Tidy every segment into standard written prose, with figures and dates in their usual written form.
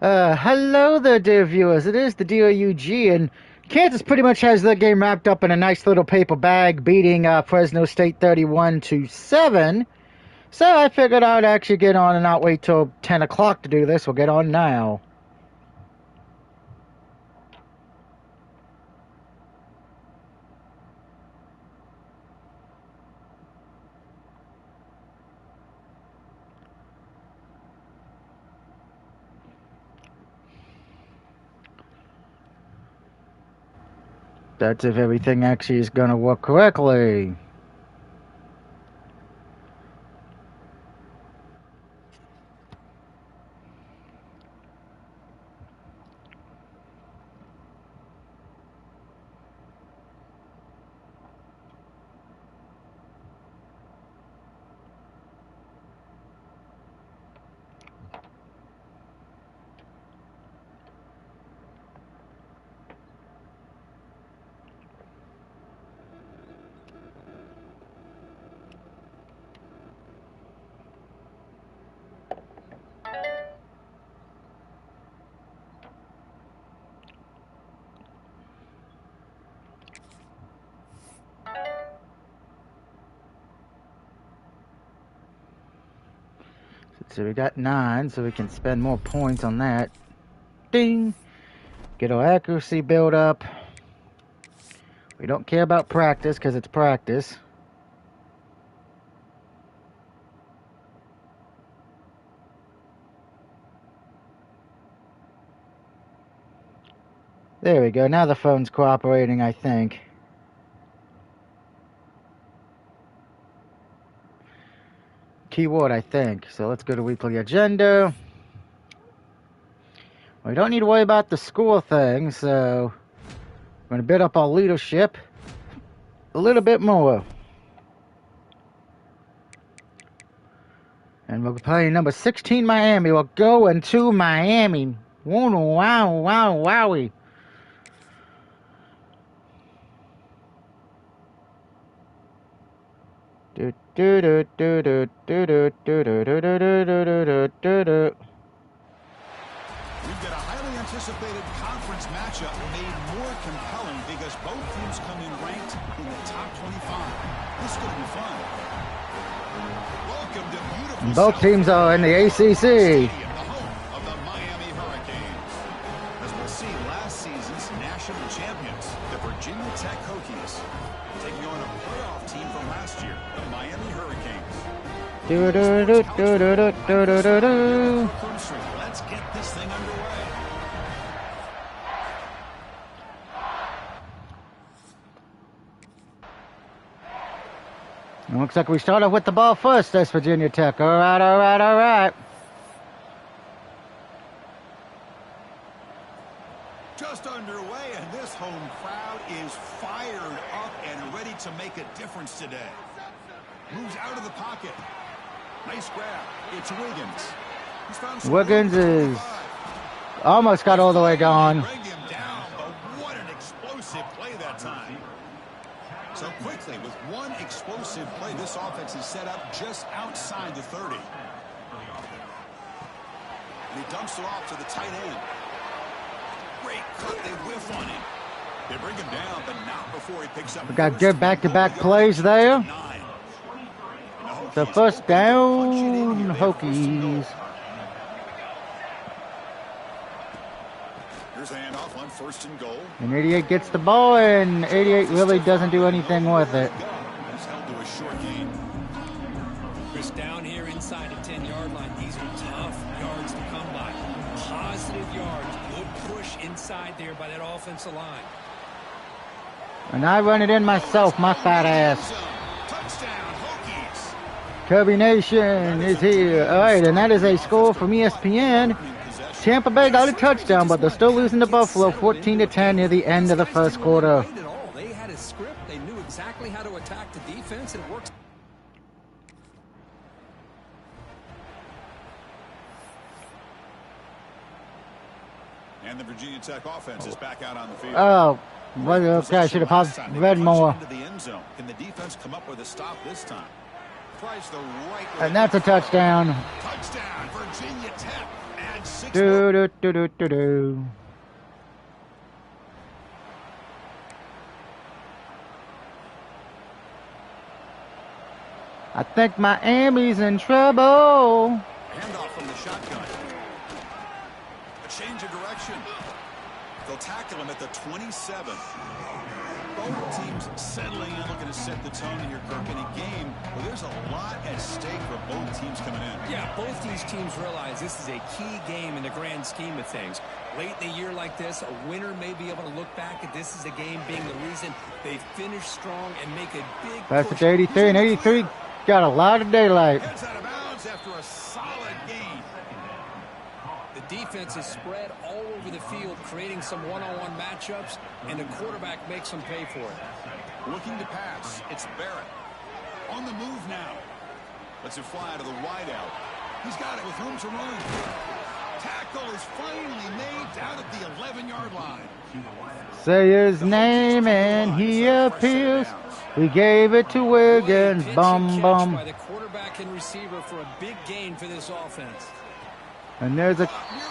Hello there, dear viewers. It is the DOUG, and Kansas pretty much has that game wrapped up in a nice little paper bag, beating Fresno State 31-7. So I figured I'd actually get on and not wait till 10 o'clock to do this. We'll get on now. That's if everything actually is going to work correctly. So we got 9, so we can spend more points on that. Ding! Get our accuracy build up. We don't care about practice because it's practice. There we go. Now the phone's cooperating, I think. Keyword, I think. So let's go to weekly agenda. We don't need to worry about the school thing, so we're going to build up our leadership a little bit more. And we're playing number 16 Miami. We're going to Miami. Wow, wow, wowie. Do do do do do do do do do do do do do do. We've got a highly anticipated conference matchup made more compelling because both teams come in ranked in the top 25. This is going to be fun. Welcome to beautiful both teams are in the ACC. Stadium, the home of the Miami Hurricanes. As we'll see, last season's national champions, the Virginia Tech Hokies, taking on a playoff team from last year, the Miami Hurricanes. Do do do do do do do do do. Let's get this thing underway. Looks like we start off with the ball first, that's Virginia Tech. All right, all right, all right. Just underway, and this home crowd is fired up and ready to make a difference today. Moves out of the pocket. Nice grab. It's Wiggins. Wiggins is almost got all the way gone. Bring him down, but what an explosive play that time. So quickly, with one explosive play, this offense is set up just outside the 30. And he dumps it off to the tight end. Great cut, they whiff on him. They bring him down, but not before he picks up. We got good back-to-back plays there. The first down, Hokies. Here's a handoff on 1st and goal. And 88 gets the ball, and 88 really doesn't do anything with it. It's held to a short gain. Chris, down here inside the 10-yard line, these are tough yards to come by. Positive yards, good push inside there by that offensive line. And I run it in myself, my fat ass. Touchdown, Hokies. Kirby Nation is here. All right, and that is a score from ESPN. Tampa Bay got a touchdown, but they're still losing to Buffalo 14-10 near the end of the first quarter. They had a script. They knew exactly how to attack the defense, and it works. And the Virginia Tech offense is back out on the field. Oh, well, okay, I should have read more. Can the defense come up with a stop this time? Tries the right way. And that's a touchdown. Touchdown, Virginia Tech. And 6 Do do do do do do. I think Miami's in trouble. Handoff from the shotgun. A change of direction. They'll tackle him at the 27. Both teams settling in, looking to set the tone here, Kirk, in a game where there's a lot at stake for both teams coming in. Yeah, both these teams realize this is a key game in the grand scheme of things. Late in a year like this, a winner may be able to look back at this as a game being the reason they finish strong and make a big That's push. at 83, and 83 got a lot of daylight. Heads out of bounds after a solid gain. The defense is spread all over the field, creating some one-on-one matchups, and the quarterback makes them pay for it. Looking to pass. It's Barrett. On the move now. Lets it fly to the wideout. He's got it with room to run. Tackle is finally made down at the 11-yard line. Say his name and he appears. We gave it to Wiggins. Bum bum. By the quarterback and receiver for a big gain for this offense. And there's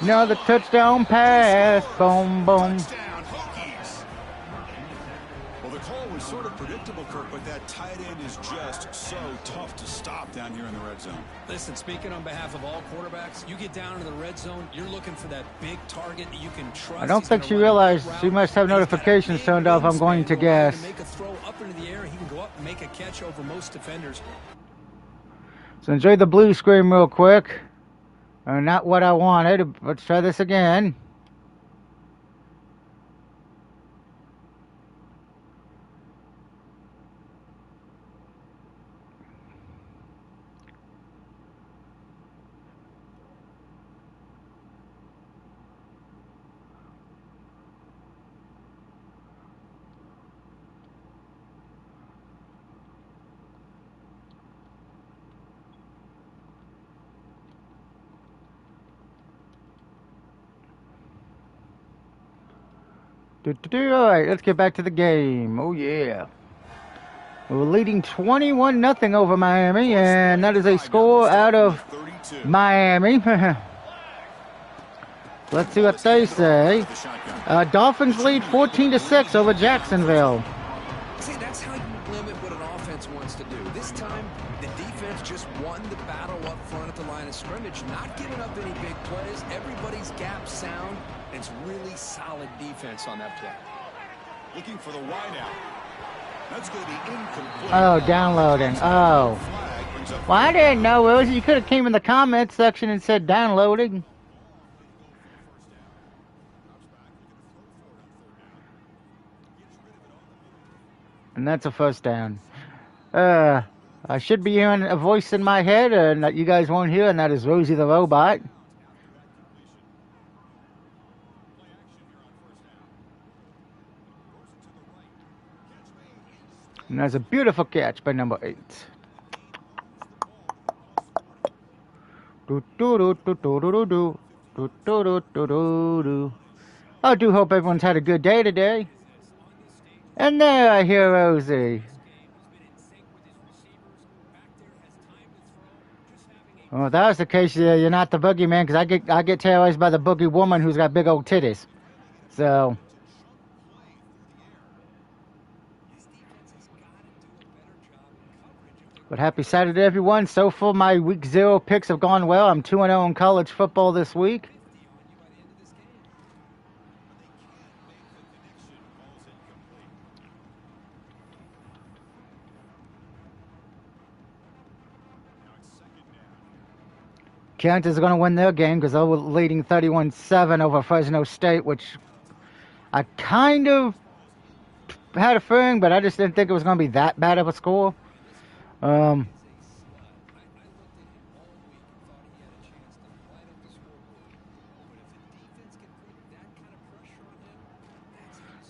another touchdown pass. Boom boom. Touchdown, Hokies. Well, the call was sort of predictable, Kirk, but that tight end is just so tough to stop down here in the red zone. Listen, speaking on behalf of all quarterbacks, you get down in the red zone, you're looking for that big target that you can trust. I don't think she realized she must have notifications turned off. I'm going to guess. Make a throw up into the air, he can go up and make a catch over most defenders. So enjoy the blue screen real quick. Not what I wanted. Let's try this again. All right, let's get back to the game. Oh, yeah. We're leading 21-0 over Miami, and that is a score out of Miami. Let's see what they say. Dolphins lead 14-6 over Jacksonville. See, that's how you limit what an offense wants to do. This time, the defense just won the battle up front at the line of scrimmage, not giving up any big plays. Everybody's gap sound. It's really solid defense on that play. Looking for the wideout. That's going to be incomplete. Oh, downloading. Oh. Well, I didn't know, Rosie. You could have came in the comments section and said downloading. And that's a first down. I should be hearing a voice in my head that you guys won't hear, and that is Rosie the Robot. And that's a beautiful catch by number 8. I do hope everyone's had a good day today. And there I hear Rosie. Well, if that was the case, you're not the boogeyman, because I get terrorized by the boogie woman who's got big old titties. So... But happy Saturday, everyone. So far, my week 0 picks have gone well. I'm 2-0 in college football this week. Kansas is going to win their game because they were leading 31-7 over Fresno State, which I kind of had a feeling, but I just didn't think it was going to be that bad of a score. And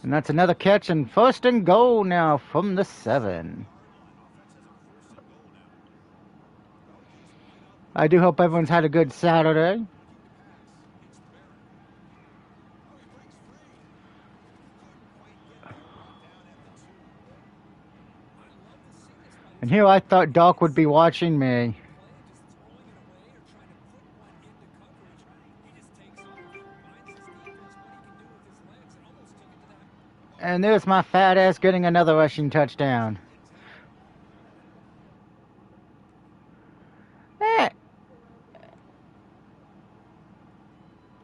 that's another catch, and first and goal now from the 7. I do hope everyone's had a good Saturday. And here I thought Doc would be watching me. And there's my fat ass getting another rushing touchdown. Eh.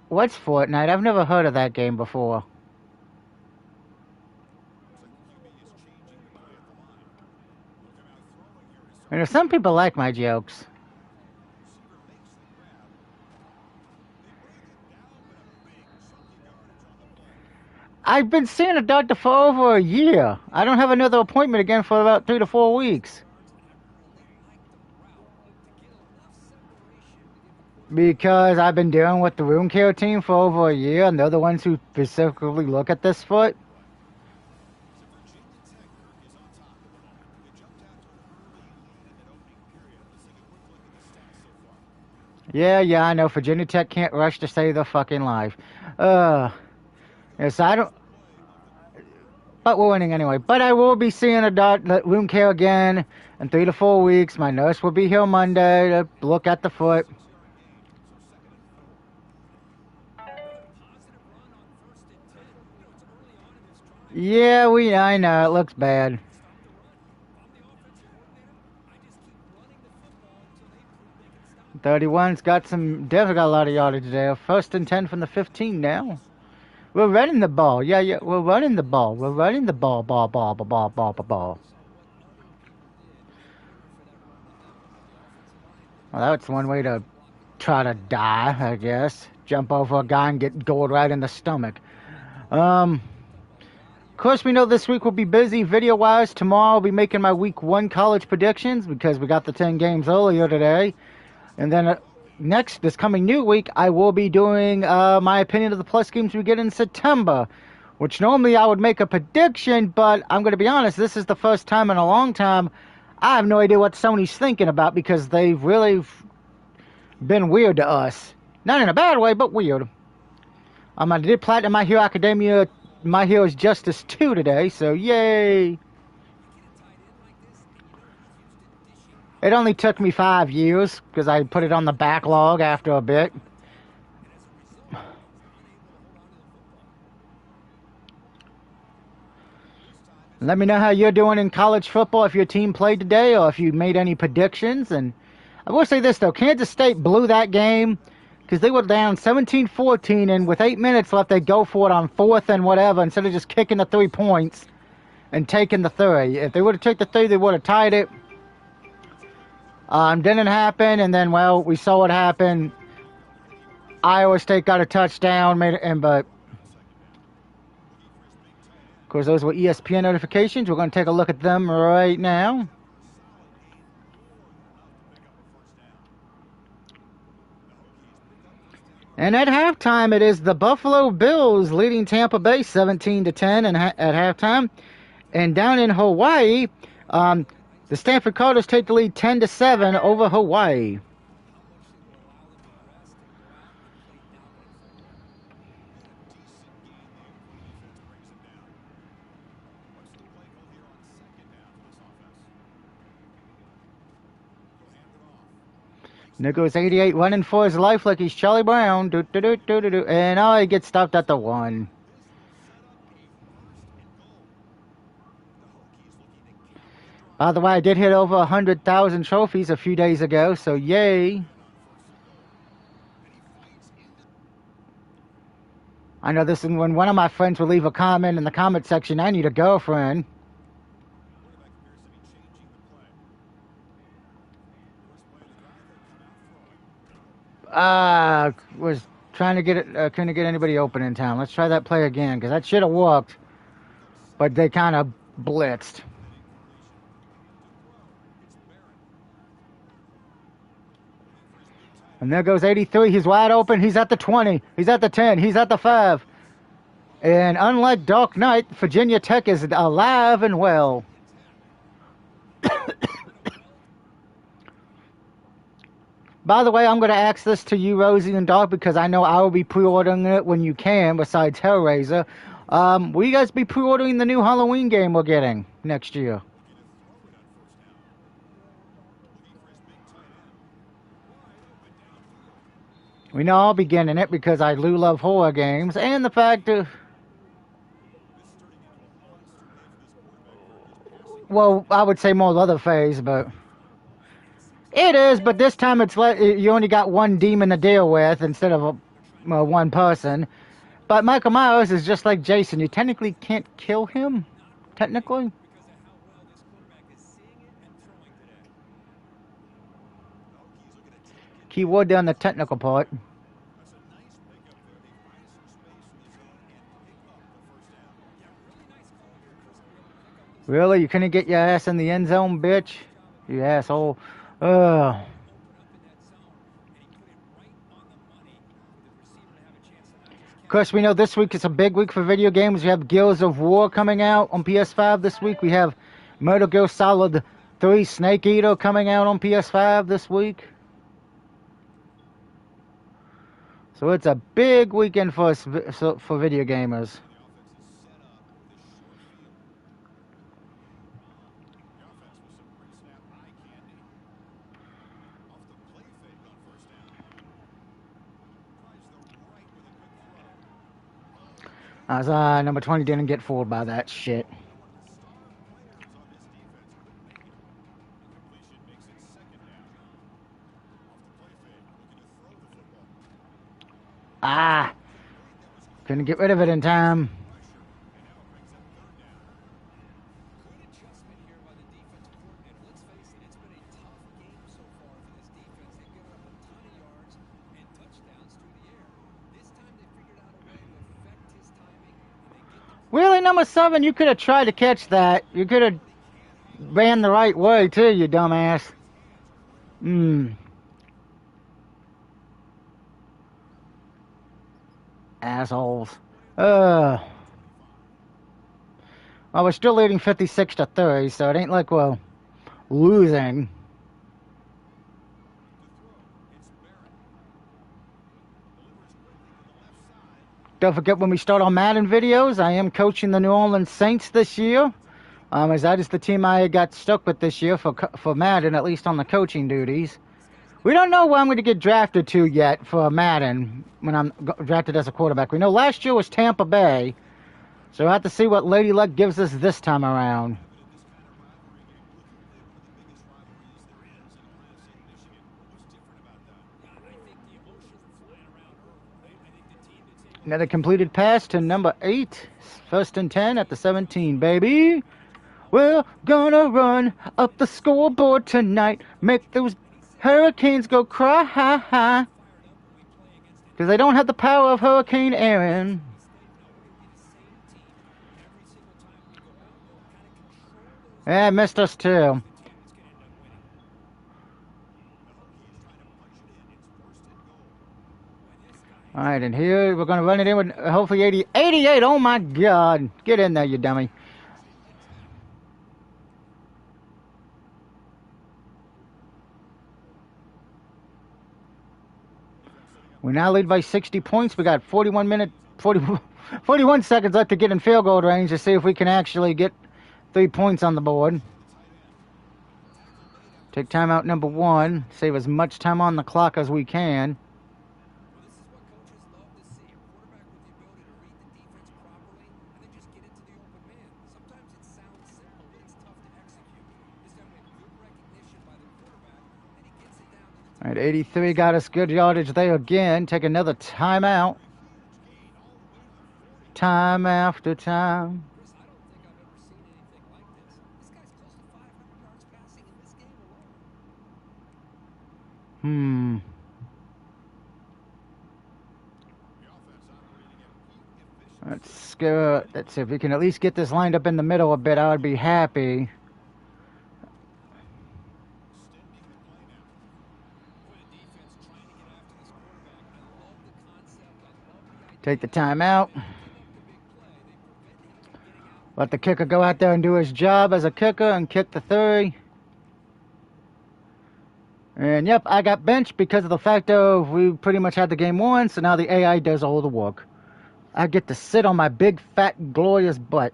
What's Fortnite? I've never heard of that game before. You know, some people like my jokes. I've been seeing a doctor for over a year. I don't have another appointment again for about 3 to 4 weeks. Because I've been dealing with the wound care team for over a year, and they're the ones who specifically look at this foot. Yeah, I know. Virginia Tech can't rush to save their fucking life. Yes, I don't. But we're winning anyway. But I will be seeing a wound care again in 3 to 4 weeks. My nurse will be here Monday to look at the foot. Yeah, I know. It looks bad. "31's got definitely got a lot of yardage there. 1st and 10 from the 15 now. We're running the ball. Yeah, we're running the ball. We're running the ball. Ball. Well, that's one way to try to die, I guess. Jump over a guy and get gored right in the stomach. Of course, we know this week will be busy video-wise. Tomorrow I'll be making my week 1 college predictions because we got the 10 games earlier today. And then this coming new week, I will be doing my opinion of the plus games we get in September, which normally I would make a prediction, but I'm going to be honest, this is the first time in a long time I have no idea what Sony's thinking about because they've really been weird to us. Not in a bad way, but weird. I did platinum My Hero Academia, My Hero's Justice 2 today, so yay! It only took me 5 years because I put it on the backlog after a bit. Let me know how you're doing in college football, if your team played today or if you made any predictions. And I will say this, though. Kansas State blew that game because they were down 17-14, and with 8 minutes left, they go for it on 4th and whatever instead of just kicking the 3 points and taking the 3. If they would have taken the 3, they would have tied it. Didn't happen, and then, well, we saw what happened. Iowa State got a touchdown, but of course, those were ESPN notifications. We're going to take a look at them right now. And at halftime, it is the Buffalo Bills leading Tampa Bay 17-10 at halftime. And down in Hawaii, the Stanford Cardinals take the lead 10-7 over Hawaii. Nicholas 88 running for his life like he's Charlie Brown. And he gets stopped at the 1. By the way, I did hit over 100,000 trophies a few days ago, so yay. I know this is when one of my friends will leave a comment in the comment section, "I need a girlfriend." Was trying to get it, couldn't get anybody open in town. Let's try that play again, because that should have worked. But they kind of blitzed. And there goes 83. He's wide open. He's at the 20. He's at the 10. He's at the 5. And unlike Dark Knight, Virginia Tech is alive and well. By the way, I'm going to ask this to you, Rosie and Doc, because I know I will be pre-ordering it when you can, besides Hellraiser. Will you guys be pre-ordering the new Halloween game we're getting next year? We know I'll be getting it because I do love horror games, and the fact that well, I would say more Leatherface, but it is. But this time it's like you only got one demon to deal with instead of one person. But Michael Myers is just like Jason. You technically can't kill him. Technically. Keyword there on the technical part. Really? You couldn't get your ass in the end zone, bitch? You asshole. Ugh. Of course, we know this week is a big week for video games. We have Gears of War coming out on PS5 this week. We have Metal Gear Solid 3 Snake Eater coming out on PS5 this week. So it's a big weekend for us, for video gamers. As number 20 didn't get fooled by that shit. Ah, couldn't get rid of it in time. Really, number 7, you could have tried to catch that. You could have ran the right way, too, you dumbass. Assholes. Well, we're still leading 56-30, so it ain't like we're losing. Don't forget, when we start our Madden videos, I am coaching the New Orleans Saints this year. As that is the team I got stuck with this year for Madden, at least on the coaching duties. We don't know where I'm going to get drafted to yet for Madden when I'm drafted as a quarterback. We know last year was Tampa Bay, so we'll have to see what Lady Luck gives us this time around. Another completed pass to number 8. 1st and 10 at the 17, baby. We're gonna run up the scoreboard tonight. Make those Hurricanes go cry. Because they don't have the power of Hurricane Aaron. Yeah, missed us too. All right, and here we're going to run it in with hopefully 88. Oh, my God. Get in there, you dummy. We now lead by 60 points. We got 41 seconds left to get in field goal range to see if we can actually get 3 points on the board. Take timeout number 1. Save as much time on the clock as we can. All right, 83 got us good yardage there again. Take another timeout. Time after time. Let's go. Let's see if we can at least get this lined up in the middle a bit. I would be happy. Take the timeout. Let the kicker go out there and do his job as a kicker and kick the 3. And yep, I got benched because of the fact of we pretty much had the game won, so now the AI does all the work. I get to sit on my big, fat, glorious butt.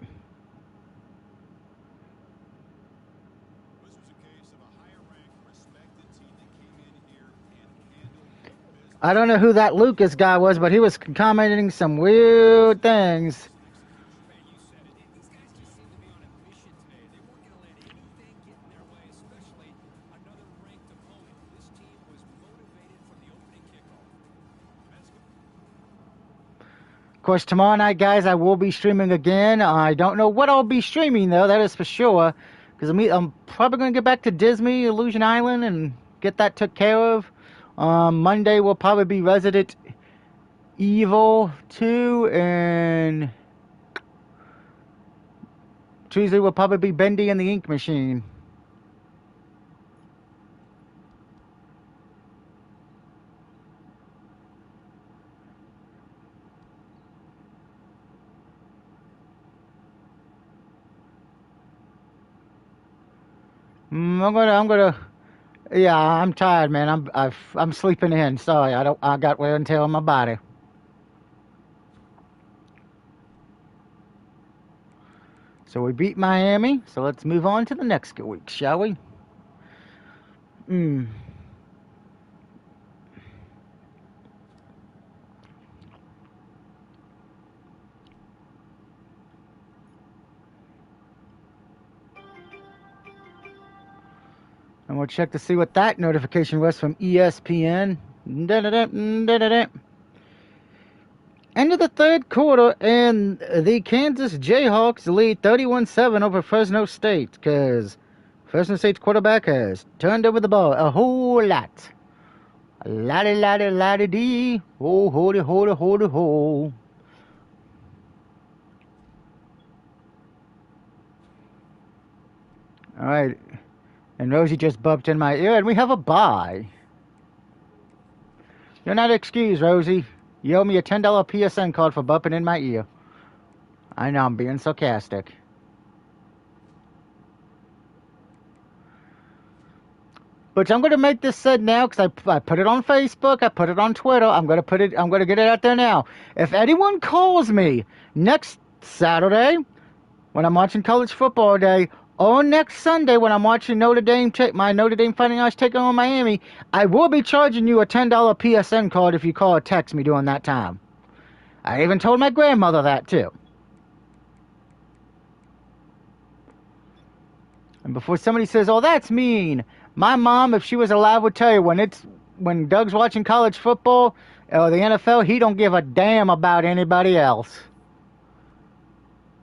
I don't know who that Lucas guy was, but he was commenting some weird things. course, tomorrow night, guys, I will be streaming again. I don't know what I'll be streaming, though, that is for sure. Because I'm probably going to get back to Disney, Illusion Island, and get that took care of. Monday will probably be Resident Evil 2, and Tuesday will probably be Bendy and the Ink Machine. Yeah, I'm tired, man. I'm sleeping in. Sorry, I got wear and tear on my body. So we beat Miami. So let's move on to the next week, shall we? And we'll check to see what that notification was from ESPN. End of the third quarter, and the Kansas Jayhawks lead 31-7 over Fresno State, because Fresno State's quarterback has turned over the ball a whole lot. La-di-la-di-la-di-dee. Oh, holy, holy, holy, ho. All right. And Rosie just bumped in my ear, and we have a bye. You're not excused, Rosie. You owe me a $10 PSN card for bumping in my ear. I know, I'm being sarcastic. But I'm going to make this said now because I put it on Facebook, I put it on Twitter. I'm going to get it out there now. If anyone calls me next Saturday when I'm watching college football day, or next Sunday when I'm watching my Notre Dame Fighting Irish taking on Miami, I will be charging you a $10 PSN card if you call or text me during that time. I even told my grandmother that too. And before somebody says, "Oh, that's mean," my mom, if she was alive, would tell you when Doug's watching college football or the NFL, he don't give a damn about anybody else.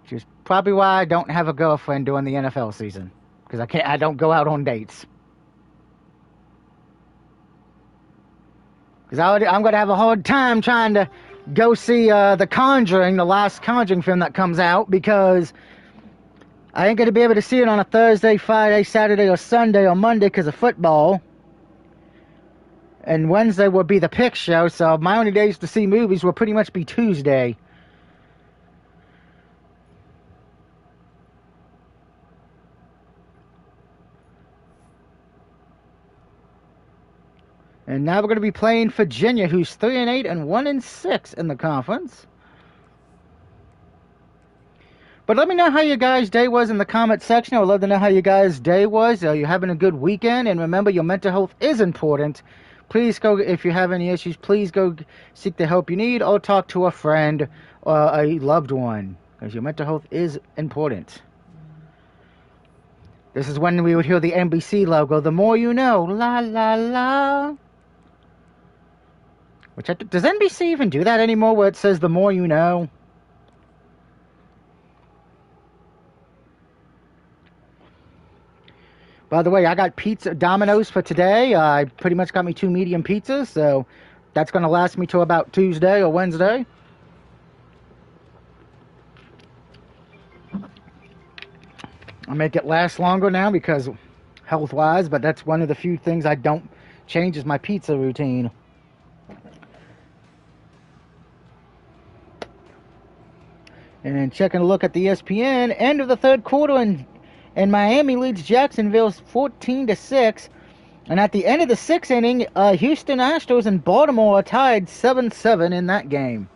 Which is probably why I don't have a girlfriend during the NFL season, because I don't go out on dates. Because I'm going to have a hard time trying to go see The Conjuring, the last Conjuring film that comes out, because I ain't going to be able to see it on a Thursday, Friday, Saturday, or Sunday, or Monday because of football. And Wednesday will be the pick show, so my only days to see movies will pretty much be Tuesday. And now we're going to be playing Virginia, who's 3-8 and 1-6 in the conference. But let me know how your guys' day was in the comment section. I would love to know how your guys' day was. Are you having a good weekend? And remember, your mental health is important. Please go, if you have any issues, please go seek the help you need or talk to a friend or a loved one, because your mental health is important. This is when we would hear the NBC logo, the more you know, la la la. Does NBC even do that anymore, where it says the more you know? By the way, I got pizza Domino's for today. I pretty much got me 2 medium pizzas, so that's going to last me till about Tuesday or Wednesday. I'll make it last longer now because health-wise, but that's one of the few things I don't change is my pizza routine. And then checking a look at the ESPN, end of the third quarter, and Miami leads Jacksonville 14-6. And at the end of the sixth inning, Houston Astros and Baltimore are tied 7-7 in that game.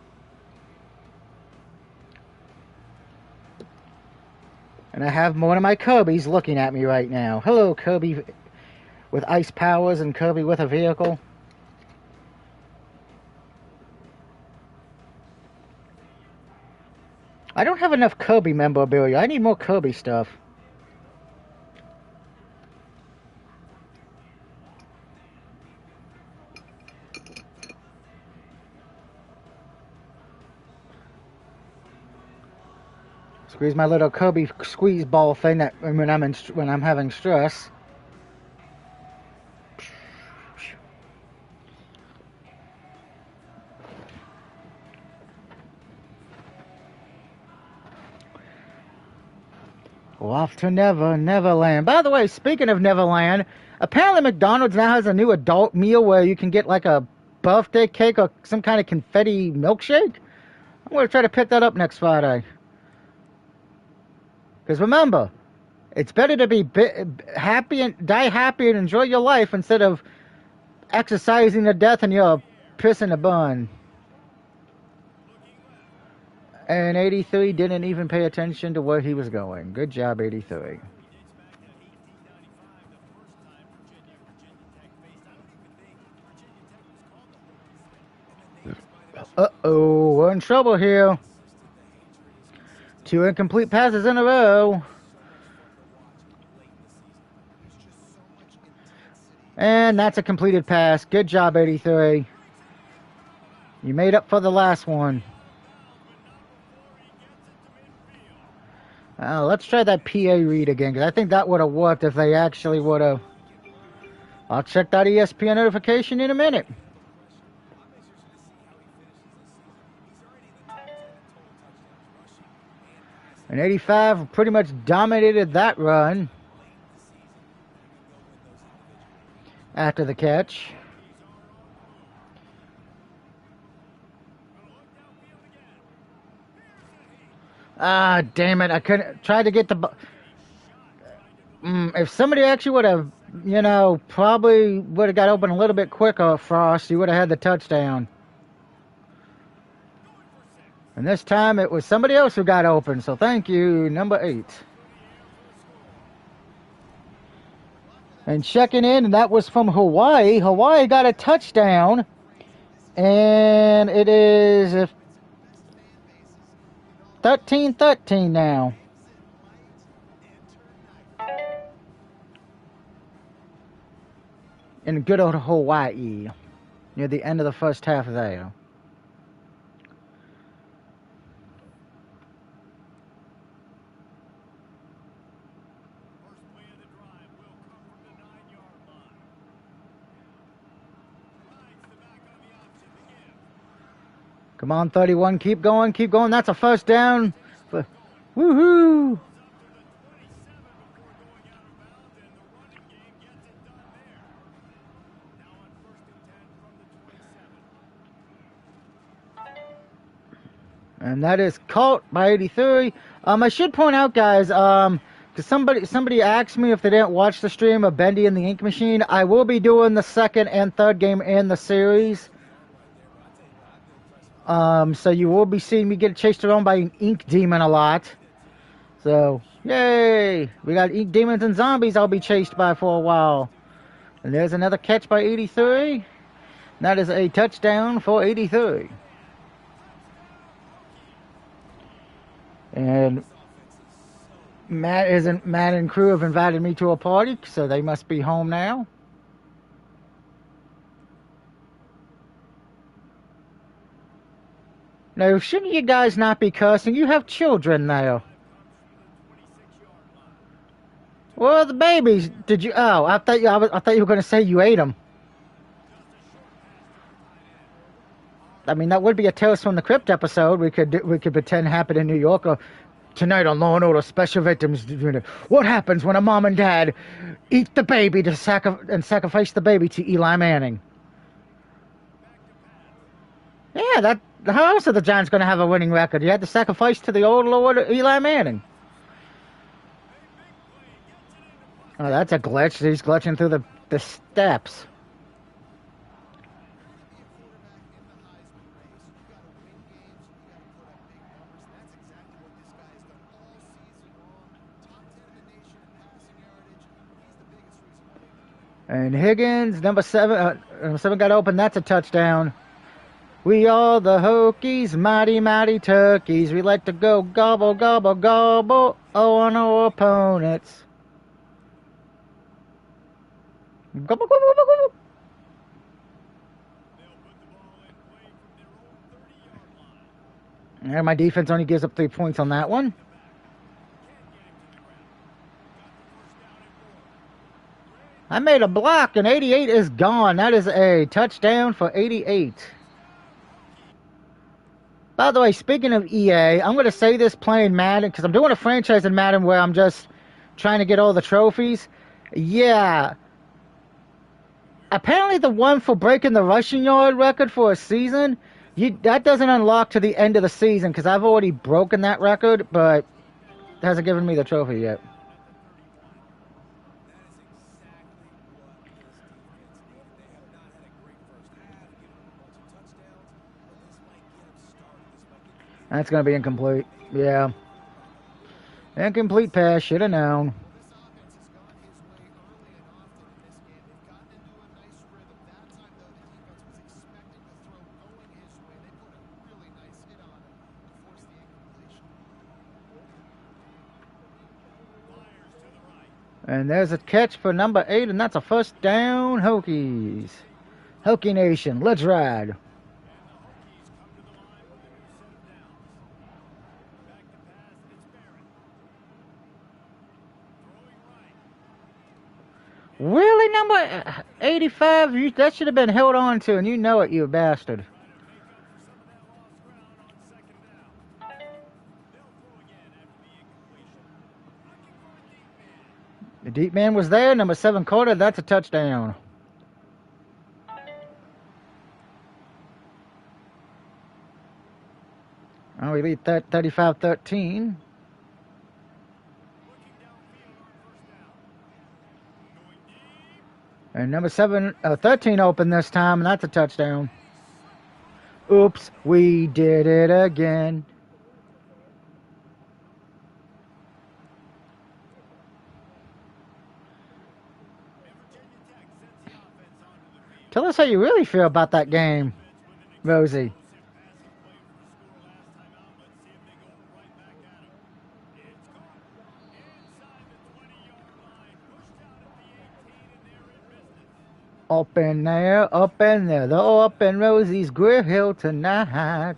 And I have one of my Kirby's looking at me right now. Hello, Kirby with ice powers and Kirby with a vehicle. I don't have enough Kirby memorabilia. I need more Kirby stuff. Squeeze my little Kobe squeeze ball thing that when I'm having stress. Off to Neverland. By the way, speaking of Neverland, apparently McDonald's now has a new adult meal where you can get like a birthday cake or some kind of confetti milkshake. I'm going to try to pick that up next Friday. Because remember, it's better to be happy and die happy and enjoy your life instead of exercising to death and you're pissing a bun. And 83 didn't even pay attention to where he was going. Good job, 83. Uh-oh, we're in trouble here. 2 incomplete passes in a row. And that's a completed pass. Good job, 83. You made up for the last one. Let's try that PA read again, because I think that would have worked if they actually would have. I'll check that ESPN notification in a minute. And 85 pretty much dominated that run after the catch. Ah, damn it. I couldn't try to get the... if somebody actually would have, probably would have got open a little bit quicker, Frost, you would have had the touchdown. And this time it was somebody else who got open, so thank you, number 8. And checking in, and that was from Hawaii. Hawaii got a touchdown, and it is 13-13 now. In good old Hawaii, near the end of the first half there. Come on, 31. Keep going, keep going. That's a first down. Woohoo! And that is caught by 83. I should point out, guys, because somebody asked me if they didn't watch the stream of Bendy and the Ink Machine. I will be doing the second and third game in the series. So you will be seeing me get chased around by an ink demon a lot. So, yay! We got ink demons and zombies I'll be chased by for a while. And there's another catch by 83. That is a touchdown for 83. And Matt and crew have invited me to a party, so they must be home now. Now, shouldn't you guys not be cursing? You have children now. Well, the babies. Did you? Oh, I thought you were going to say you ate them. I mean, that would be a Tales from the Crypt episode. We could pretend happened in New York, or tonight on Law and Order Special Victims. What happens when a mom and dad eat the baby and sacrifice the baby to Eli Manning? Yeah, how else are the Giants going to have a winning record? You had to sacrifice to the old Lord Eli Manning. Oh, that's a glitch. He's glitching through the steps. And Higgins, number 7 got open. That's a touchdown. We are the Hokies, mighty, mighty turkeys. We like to go gobble, gobble, gobble on our opponents. Gobble, gobble, gobble, gobble. And my defense only gives up 3 points on that one. I made a block, and 88 is gone. That is a touchdown for 88. By the way, speaking of EA, I'm going to say this playing Madden, because I'm doing a franchise in Madden where I'm just trying to get all the trophies. Yeah. Apparently the one for breaking the rushing yard record for a season, that doesn't unlock to the end of the season, because I've already broken that record, but it hasn't given me the trophy yet. That's going to be incomplete. Yeah. Incomplete pass. Should have known. And there's a catch for number 8, and that's a first down, Hokies. Hokie Nation, let's ride. Really, number 85? That should have been held on to, and you know it, you bastard. The deep man was there, number 7 quarter, that's a touchdown. Oh, we lead 35-13. And number 13 open this time, and that's a touchdown. Oops, we did it again. Tell us how you really feel about that game, Rosie. Up in there, they're up in Rosie's grill tonight.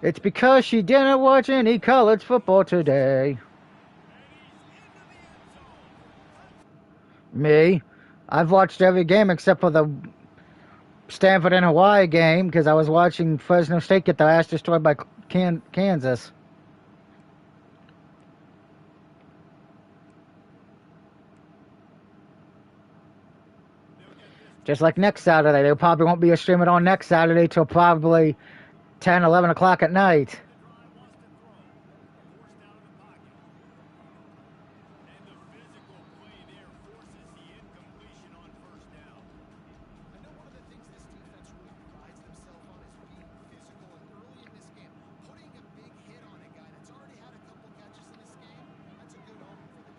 It's because she didn't watch any college football today. Me? I've watched every game except for the Stanford and Hawaii game because I was watching Fresno State get their ass destroyed by Kansas. Just like next Saturday. There probably won't be a stream it on next Saturday till probably 10, 11 o'clock at night.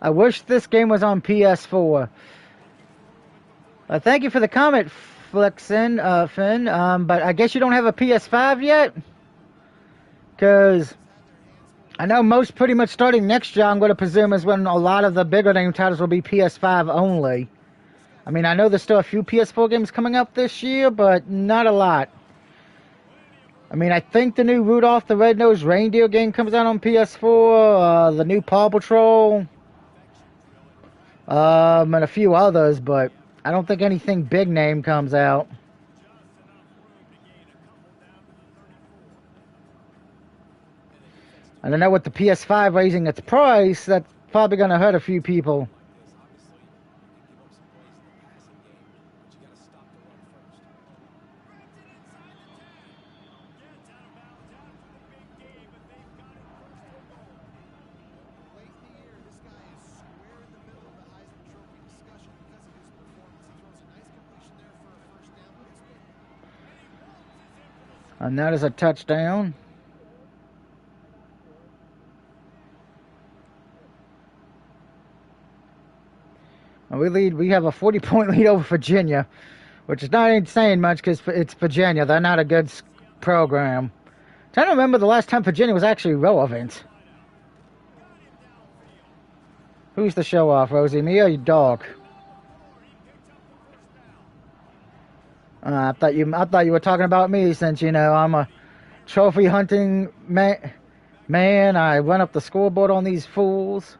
I wish this game was on PS4. Thank you for the comment, Flexin, Finn. But I guess you don't have a PS5 yet? Because I know most pretty much starting next year, I'm going to presume, is when a lot of the bigger name titles will be PS5 only. I mean, I know there's still a few PS4 games coming up this year, but not a lot. I mean, I think the new Rudolph the Red-Nosed Reindeer game comes out on PS4, the new Paw Patrol, and a few others, but I don't think anything big name comes out. And I know with the PS5 raising its price, that's probably going to hurt a few people. And that is a touchdown. And we have a 40-point lead over Virginia, which is not saying much because it's Virginia. They're not a good program. I'm trying to remember the last time Virginia was actually relevant. Who's the show off, Rosie? Me or your dog? I thought you were talking about me, since you know I'm a trophy hunting man. I run up the scoreboard on these fools.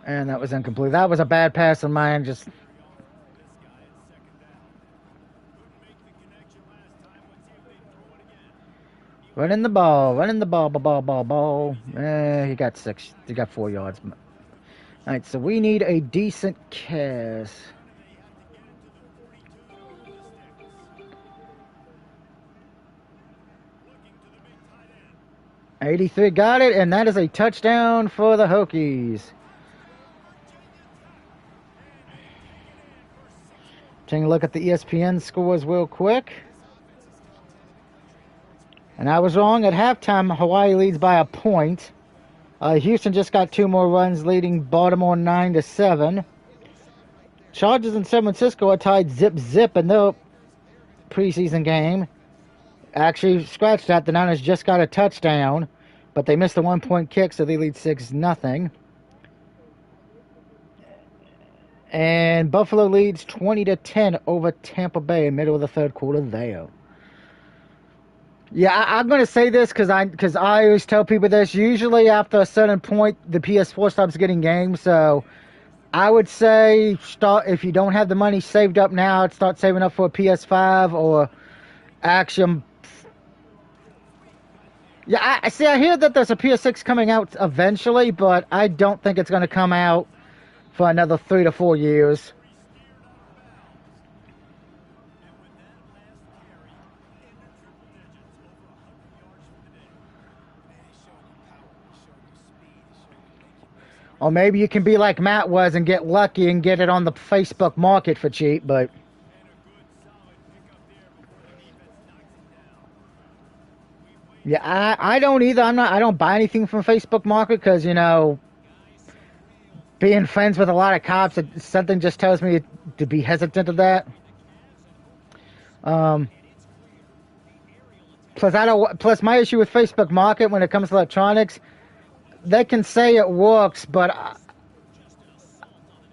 And that was incomplete. That was a bad pass on mine. Just running the ball, ball. He got 6. He got 4 yards. All right, so we need a decent cast. $83 got it, and that is a touchdown for the Hokies. Taking a look at the ESPN scores real quick. And I was wrong. At halftime, Hawaii leads by a point. Houston just got 2 more runs, leading Baltimore 9-7. Chargers and San Francisco are tied zip in their preseason game. Actually, scratch that. The Niners just got a touchdown, but they missed a 1-point kick, so they lead 6-0. And Buffalo leads 20-10 over Tampa Bay in middle of the third quarter there. Yeah, I'm going to say this because I always tell people this. Usually after a certain point, the PS4 stops getting games. So I would say start, if you don't have the money saved up now, start saving up for a PS5 or Action. Yeah, I see. I hear that there's a PS6 coming out eventually, but I don't think it's going to come out for another 3 to 4 years. Or maybe you can be like Matt was and get lucky and get it on the Facebook market for cheap, but yeah, I don't either. I don't buy anything from Facebook market because, being friends with a lot of cops, something just tells me to be hesitant of that. Plus my issue with Facebook market when it comes to electronics, they can say it works, but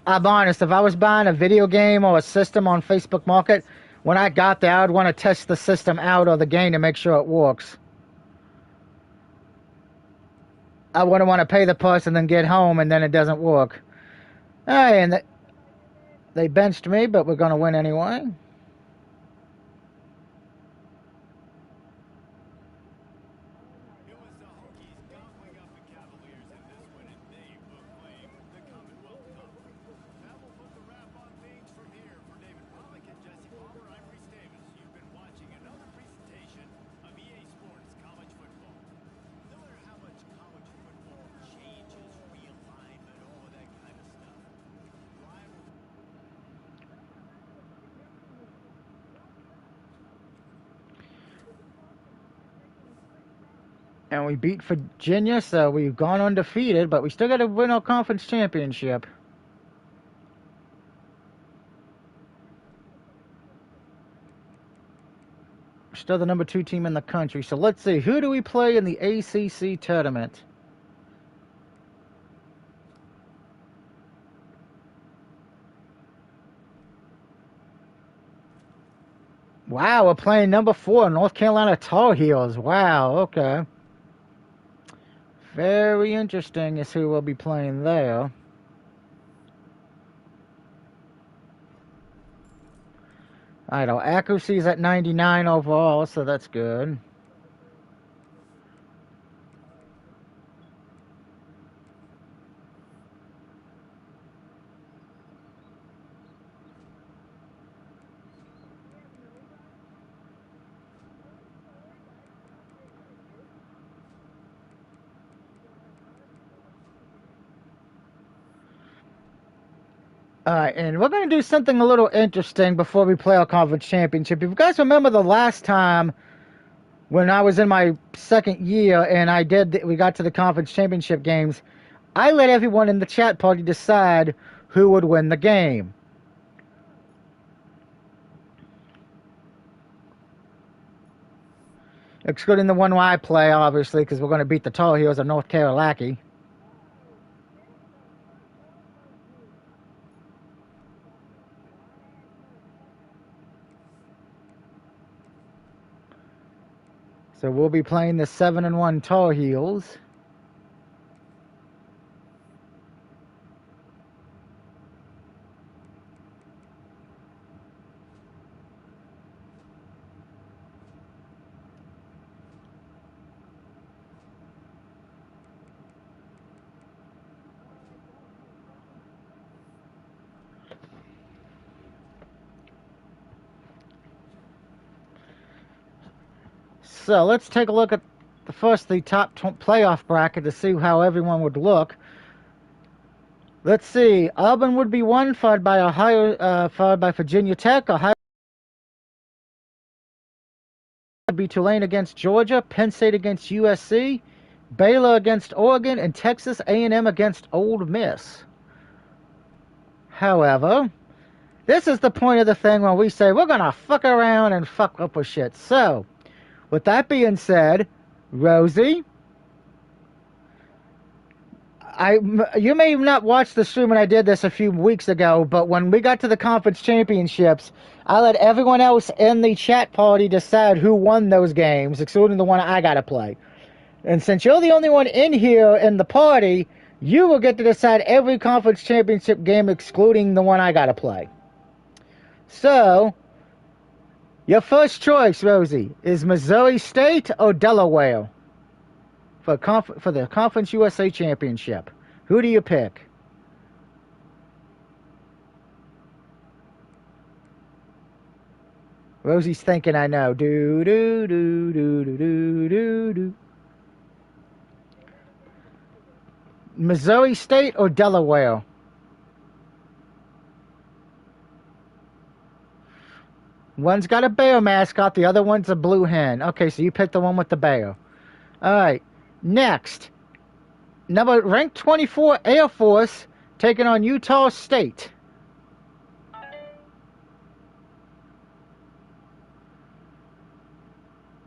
I'm honest, if I was buying a video game or a system on Facebook Market, when I got there, I would want to test the system out or the game to make sure it works. I wouldn't want to pay the price and then get home and then it doesn't work. Hey, and they benched me, but we're going to win anyway. And we beat Virginia, so we've gone undefeated, but we still got to win our conference championship. Still the number 2 team in the country. So let's see, who do we play in the ACC tournament? Wow, we're playing number 4, North Carolina Tar Heels. Wow, okay. Very interesting is who we'll be playing there. Alright, our accuracy is at 99 overall, so that's good. Alright, and we're going to do something a little interesting before we play our conference championship. If you guys remember the last time when I was in my second year and we got to the conference championship games, I let everyone in the chat party decide who would win the game. Excluding the one where I play, obviously, because we're going to beat the Tar Heels of North Carolina. So we'll be playing the 7-1 Tar Heels. So let's take a look at the top playoff bracket to see how everyone would look. Let's see. Auburn would be 1, followed by Ohio, followed by Virginia Tech. Ohio would be Tulane against Georgia, Penn State against USC, Baylor against Oregon, and Texas A&M against Ole Miss. However, this is the point of the thing when we say we're gonna fuck around and fuck up with shit. So, with that being said, Rosie, you may not watch the stream when I did this a few weeks ago, but when we got to the conference championships, I let everyone else in the chat party decide who won those games, excluding the one I got to play. And since you're the only one in here in the party, you will get to decide every conference championship game, excluding the one I got to play. So, your first choice, Rosie, is Missouri State or Delaware for the Conference USA Championship. Who do you pick? Rosie's thinking, I know. Do do do do do do do do. Missouri State or Delaware? One's got a bear mascot, the other one's a blue hen. Okay, so you picked the one with the bear. Alright, next. Ranked 24 Air Force taking on Utah State.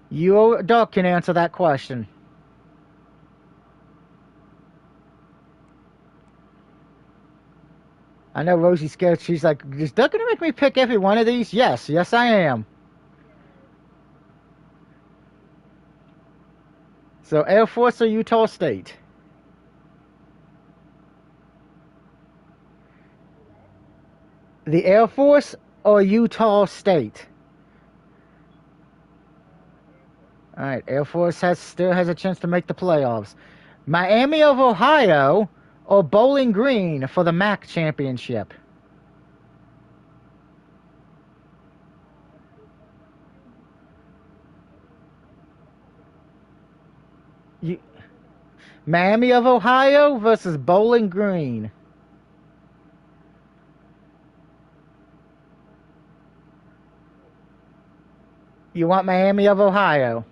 Your dog can answer that question. I know Rosie's scared. She's like, is Doug going to make me pick every one of these? Yes, I am. So Air Force or Utah State? The Air Force or Utah State? Alright, Air Force still has a chance to make the playoffs. Miami of Ohio or Bowling Green for the MAC championship? Miami of Ohio versus Bowling Green. You want Miami of Ohio?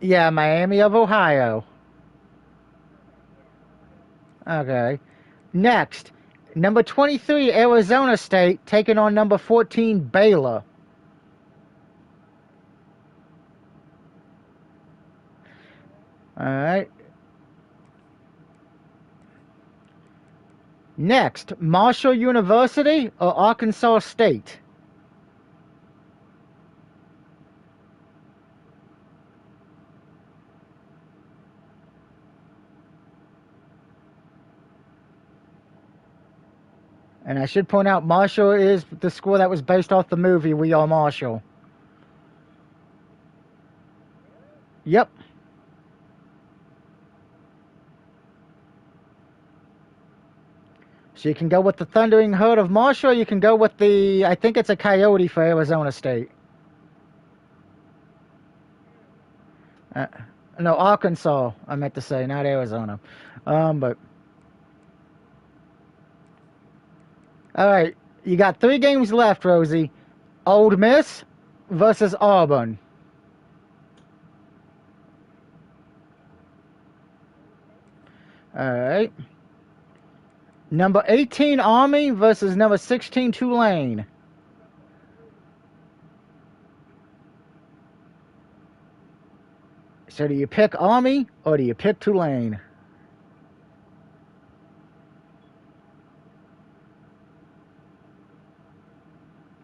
Yeah, Miami of Ohio. Okay. Next, number 23, Arizona State, taking on number 14, Baylor. Alright. Next, Marshall University or Arkansas State? And I should point out, Marshall is the school that was based off the movie We Are Marshall. Yep. So you can go with the Thundering Herd of Marshall, or you can go with I think it's a Coyote for Arizona State. No, Arkansas, I meant to say, not Arizona. But... Alright, you got 3 games left, Rosie. Ole Miss versus Auburn. Alright. Number 18, Army versus number 16, Tulane. So do you pick Army or do you pick Tulane?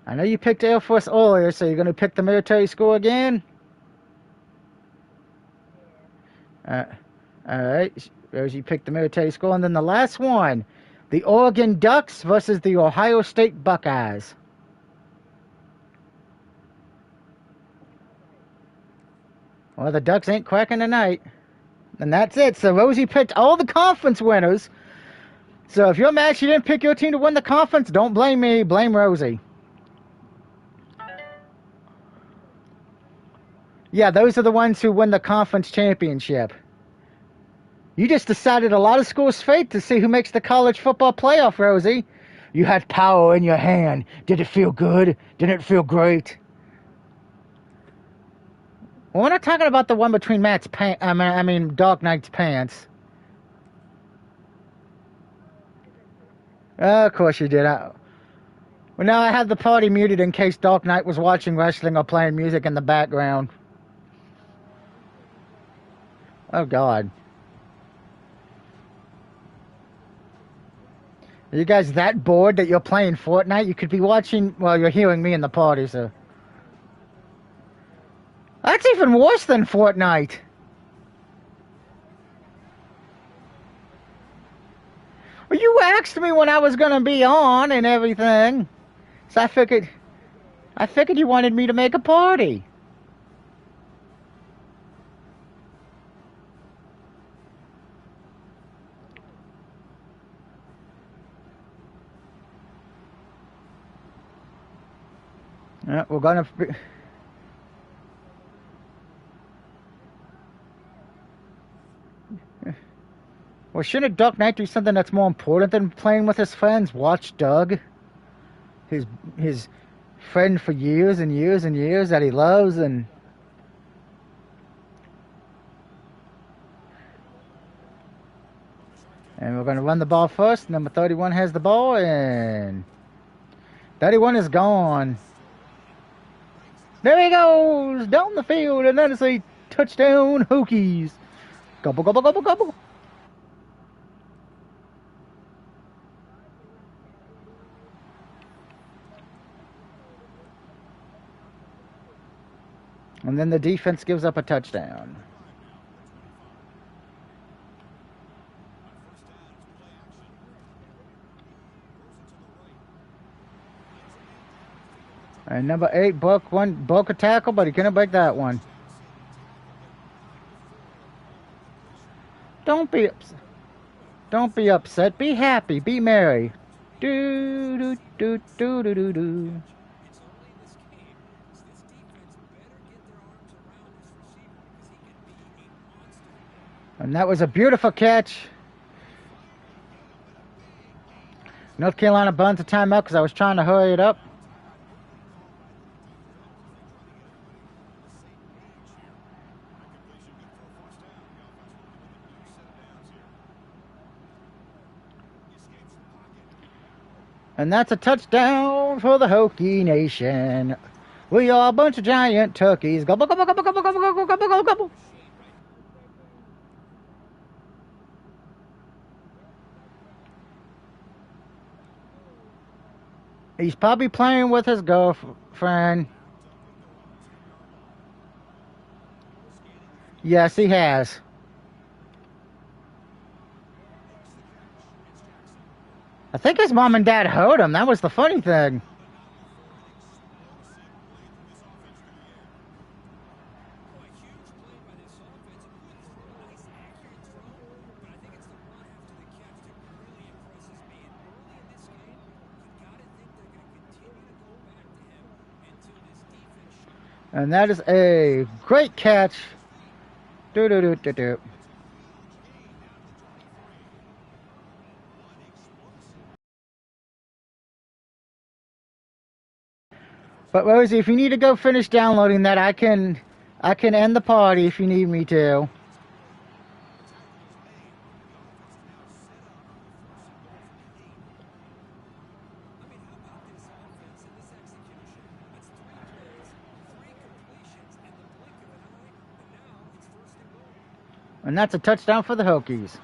I know you picked Air Force earlier, so you're going to pick the military school again? Alright, Rosie picked the military school. And then the last one, the Oregon Ducks versus the Ohio State Buckeyes. Well, the Ducks ain't cracking tonight. And that's it. So Rosie picked all the conference winners. So if you're mad she didn't pick your team to win the conference, don't blame me. Blame Rosie. Yeah, those are the ones who win the conference championship. You just decided a lot of schools' fate to see who makes the college football playoff, Rosie. You had power in your hand. Did it feel good? Did it feel great? Well, we're not talking about the one between Matt's pants. I mean, Dark Knight's pants. Of course you did. Well, now I have the party muted in case Dark Knight was watching wrestling or playing music in the background. Oh, God. Are you guys that bored that you're playing Fortnite? You could be watching... Well, you're hearing me in the party, so... That's even worse than Fortnite. Well, you asked me when I was going to be on and everything. So I figured you wanted me to make a party. We're going to... Well, shouldn't Dark Knight do something that's more important than playing with his friends? Watch Doug, his friend for years and years and years that he loves, and we're going to run the ball first. Number 31 has the ball, and 31 is gone. There he goes down the field, and that is a touchdown, Hokies. Gobble, gobble, gobble, gobble. And then the defense gives up a touchdown. And number 8 broke a tackle, but he couldn't break that one. Don't be upset. Be happy. Be merry. Do do do do do do do. And that was a beautiful catch. North Carolina burns a timeout because I was trying to hurry it up. And that's a touchdown for the Hokie Nation. We are a bunch of giant turkeys. Gobble, gobble, gobble, gobble, gobble, gobble, gobble, gobble, gobble. He's probably playing with his girlfriend. Yes, he has. I think his mom and dad heard him. That was the funny thing. And that is a great catch. Do do do do do. But Rosie, if you need to go finish downloading that, I can end the party if you need me to. And that's a touchdown for the Hokies.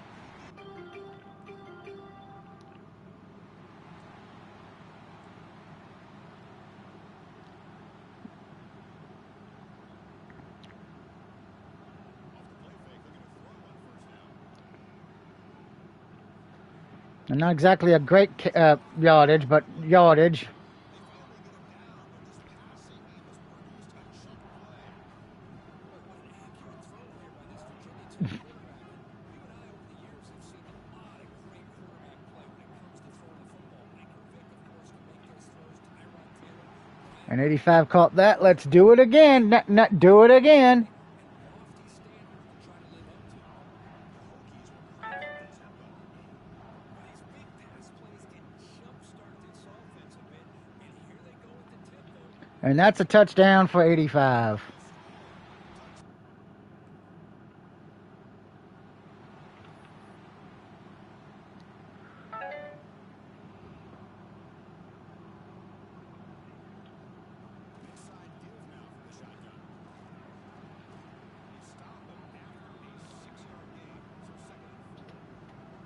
And not exactly a great yardage, but yardage. And 85 caught that. Let's do it again. Do it again. And that's a touchdown for 85.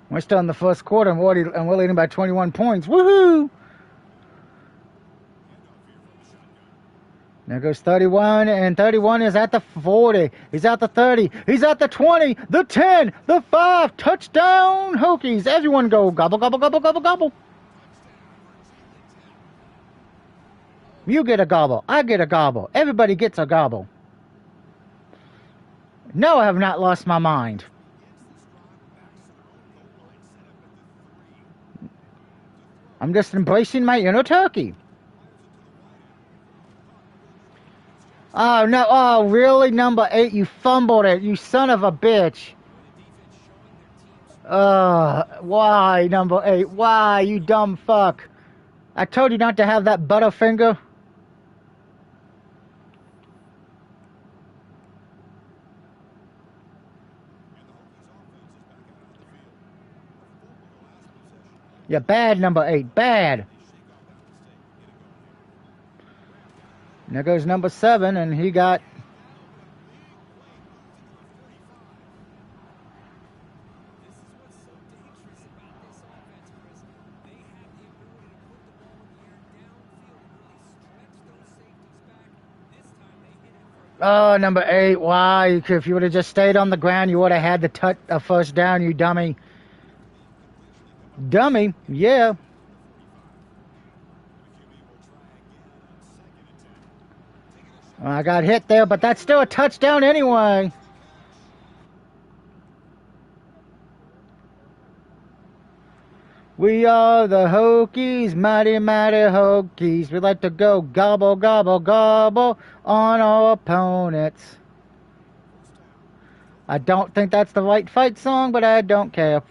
We're still in the first quarter, and we're leading by 21 points. Woohoo! There goes 31, and 31 is at the 40. He's at the 30. He's at the 20, the 10, the 5. Touchdown, Hokies. Everyone go gobble, gobble, gobble, gobble, gobble. You get a gobble. I get a gobble. Everybody gets a gobble. No, I have not lost my mind. I'm just embracing my inner turkey. Oh, no. Oh, really? Number 8, you fumbled it. You son of a bitch. Why, number 8? Why, you dumb fuck? I told you not to have that butterfinger. Yeah, bad, number 8. Bad. And there goes number 7, and he got... Oh, number 8. Why? If you would have just stayed on the ground, you would have had the first down, you dummy. Dummy? Yeah. Well, I got hit there, but that's still a touchdown anyway. We are the Hokies, mighty, mighty Hokies. We like to go gobble, gobble, gobble on our opponents. I don't think that's the right fight song, but I don't care.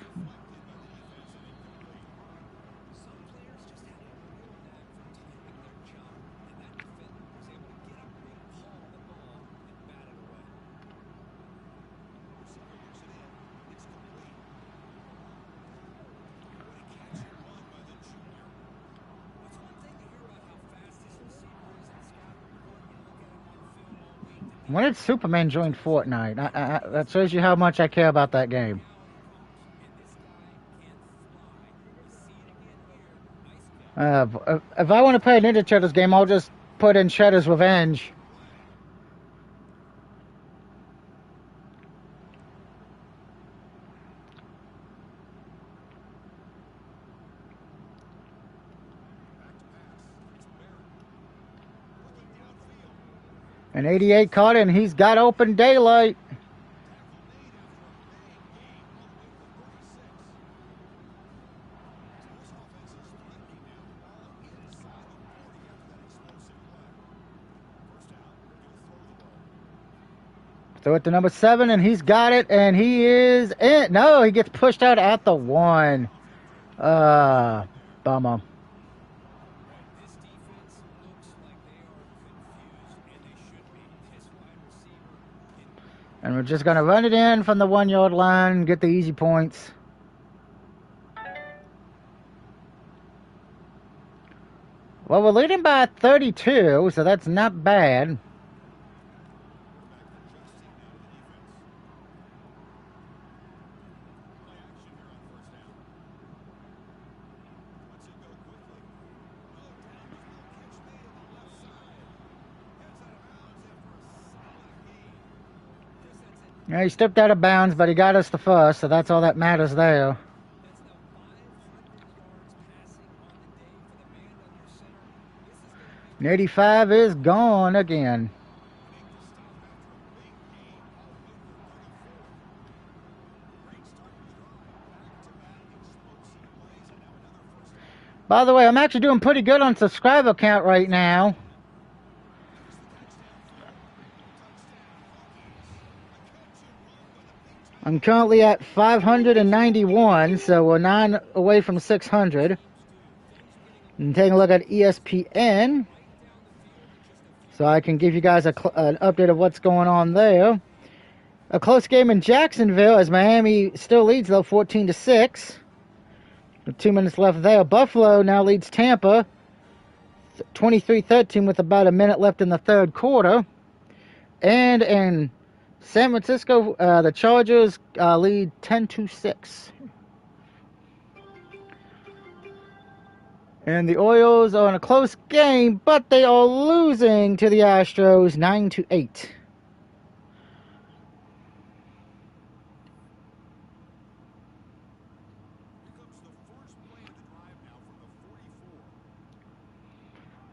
When did Superman join Fortnite? That shows you how much I care about that game. If I want to play a Ninja Turtles game, I'll just put in Shredder's Revenge. And 88 caught it, and he's got open daylight. So at the number 7, and he's got it, and he is in. No, he gets pushed out at the 1. Bummer. And we're just going to run it in from the 1-yard line, get the easy points. Well, we're leading by 32, so that's not bad. Yeah, he stepped out of bounds, but he got us the first, so that's all that matters there. And 85 is gone again. By the way, I'm actually doing pretty good on subscriber count right now. I'm currently at 591, so we're 9 away from 600. And taking a look at ESPN, so I can give you guys an update of what's going on there. A close game in Jacksonville as Miami still leads though 14-6. With 2 minutes left there. Buffalo now leads Tampa 23-13 with about a minute left in the third quarter. And in San Francisco, the Chargers lead 10-6. And the Orioles are in a close game, but they are losing to the Astros 9-8.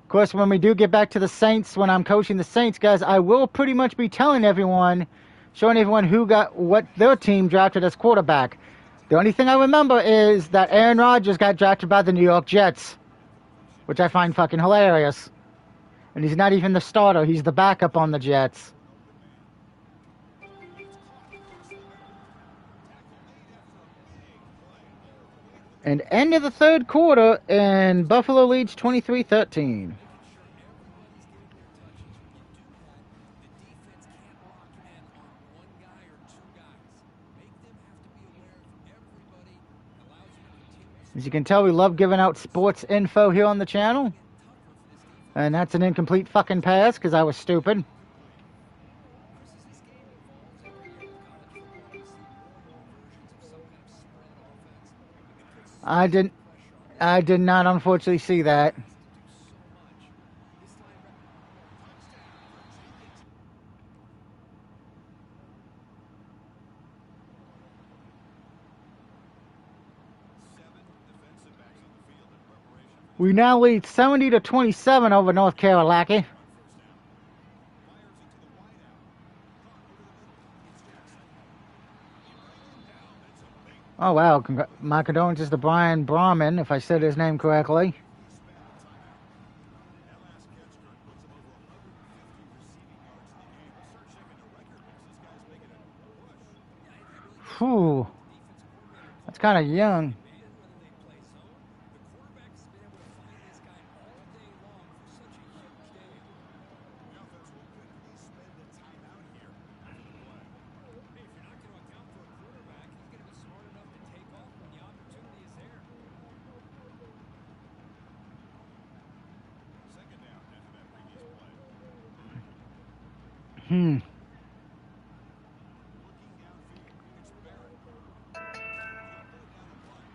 Of course, when we do get back to the Saints, when I'm coaching the Saints, guys, I will pretty much be telling everyone, showing everyone who got what their team drafted as quarterback. The only thing I remember is that Aaron Rodgers got drafted by the New York Jets, which I find fucking hilarious. And he's not even the starter, he's the backup on the Jets. And end of the third quarter, and Buffalo leads 23-13. As you can tell, we love giving out sports info here on the channel. And that's an incomplete fucking pass because I was stupid. I did not unfortunately see that. We now lead 70-27 over North Carolina. Oh wow, my condolences to Brian Brahman, if I said his name correctly. Whew. That's kind of young.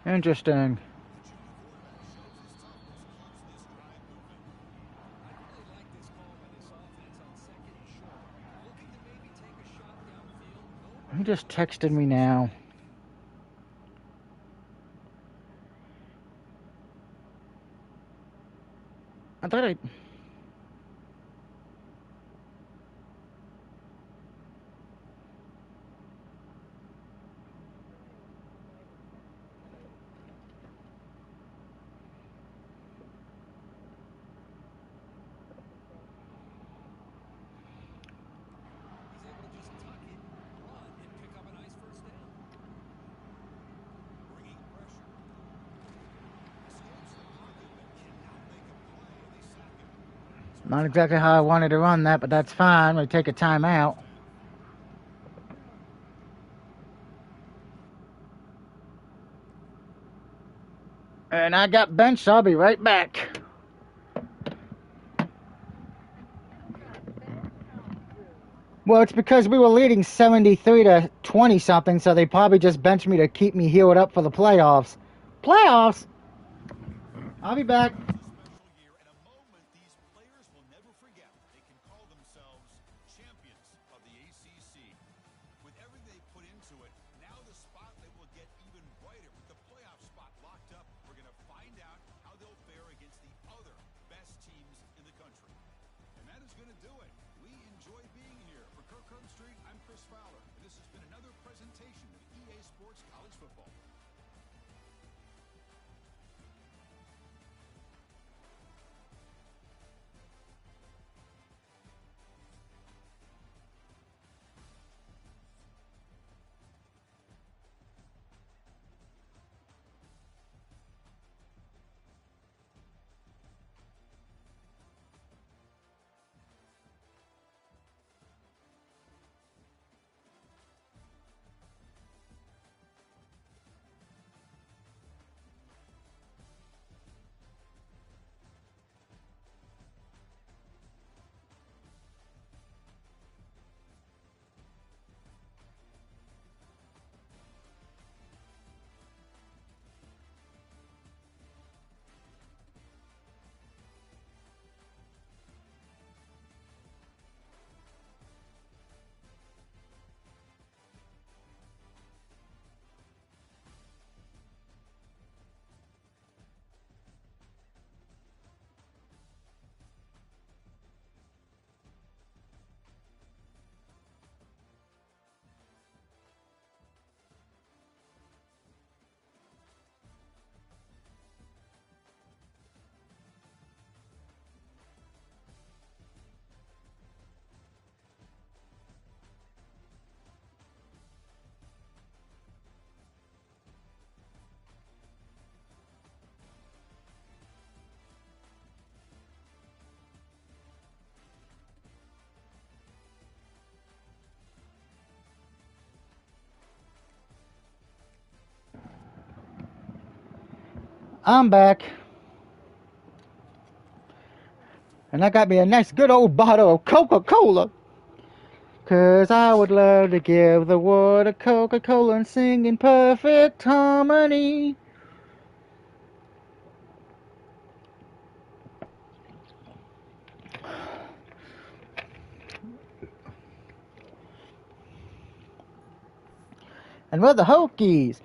Interesting. He just texted me now. I thought I... Not exactly how I wanted to run that, but that's fine. We take a timeout. And I got benched, so I'll be right back. Well, it's because we were leading 73-20 something, so they probably just benched me to keep me healed up for the playoffs. Playoffs? I'll be back. I'm back. And I got me a nice good old bottle of Coca-Cola. 'Cause I would love to give the world a Coca-Cola and sing in perfect harmony. And we're the Hokies.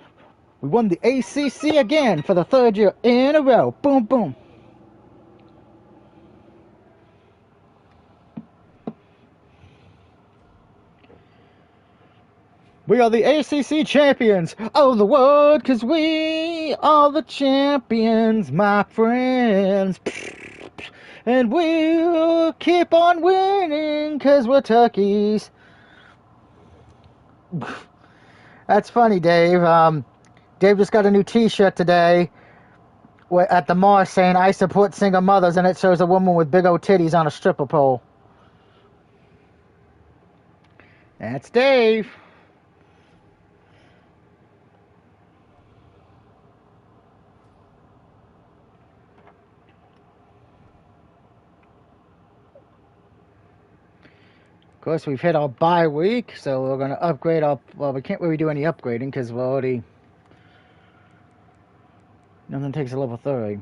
We won the ACC again for the third year in a row. Boom, boom. We are the ACC champions of the world, 'cause we are the champions, my friends. And we'll keep on winning, 'cause we're turkeys. That's funny, Dave. Dave just got a new t-shirt today at the mall saying, "I support single mothers," and it shows a woman with big old titties on a stripper pole. That's Dave. Of course, we've hit our bye week, so we're going to upgrade our... Well, we can't really do any upgrading because we're already... Nothing takes a level 30.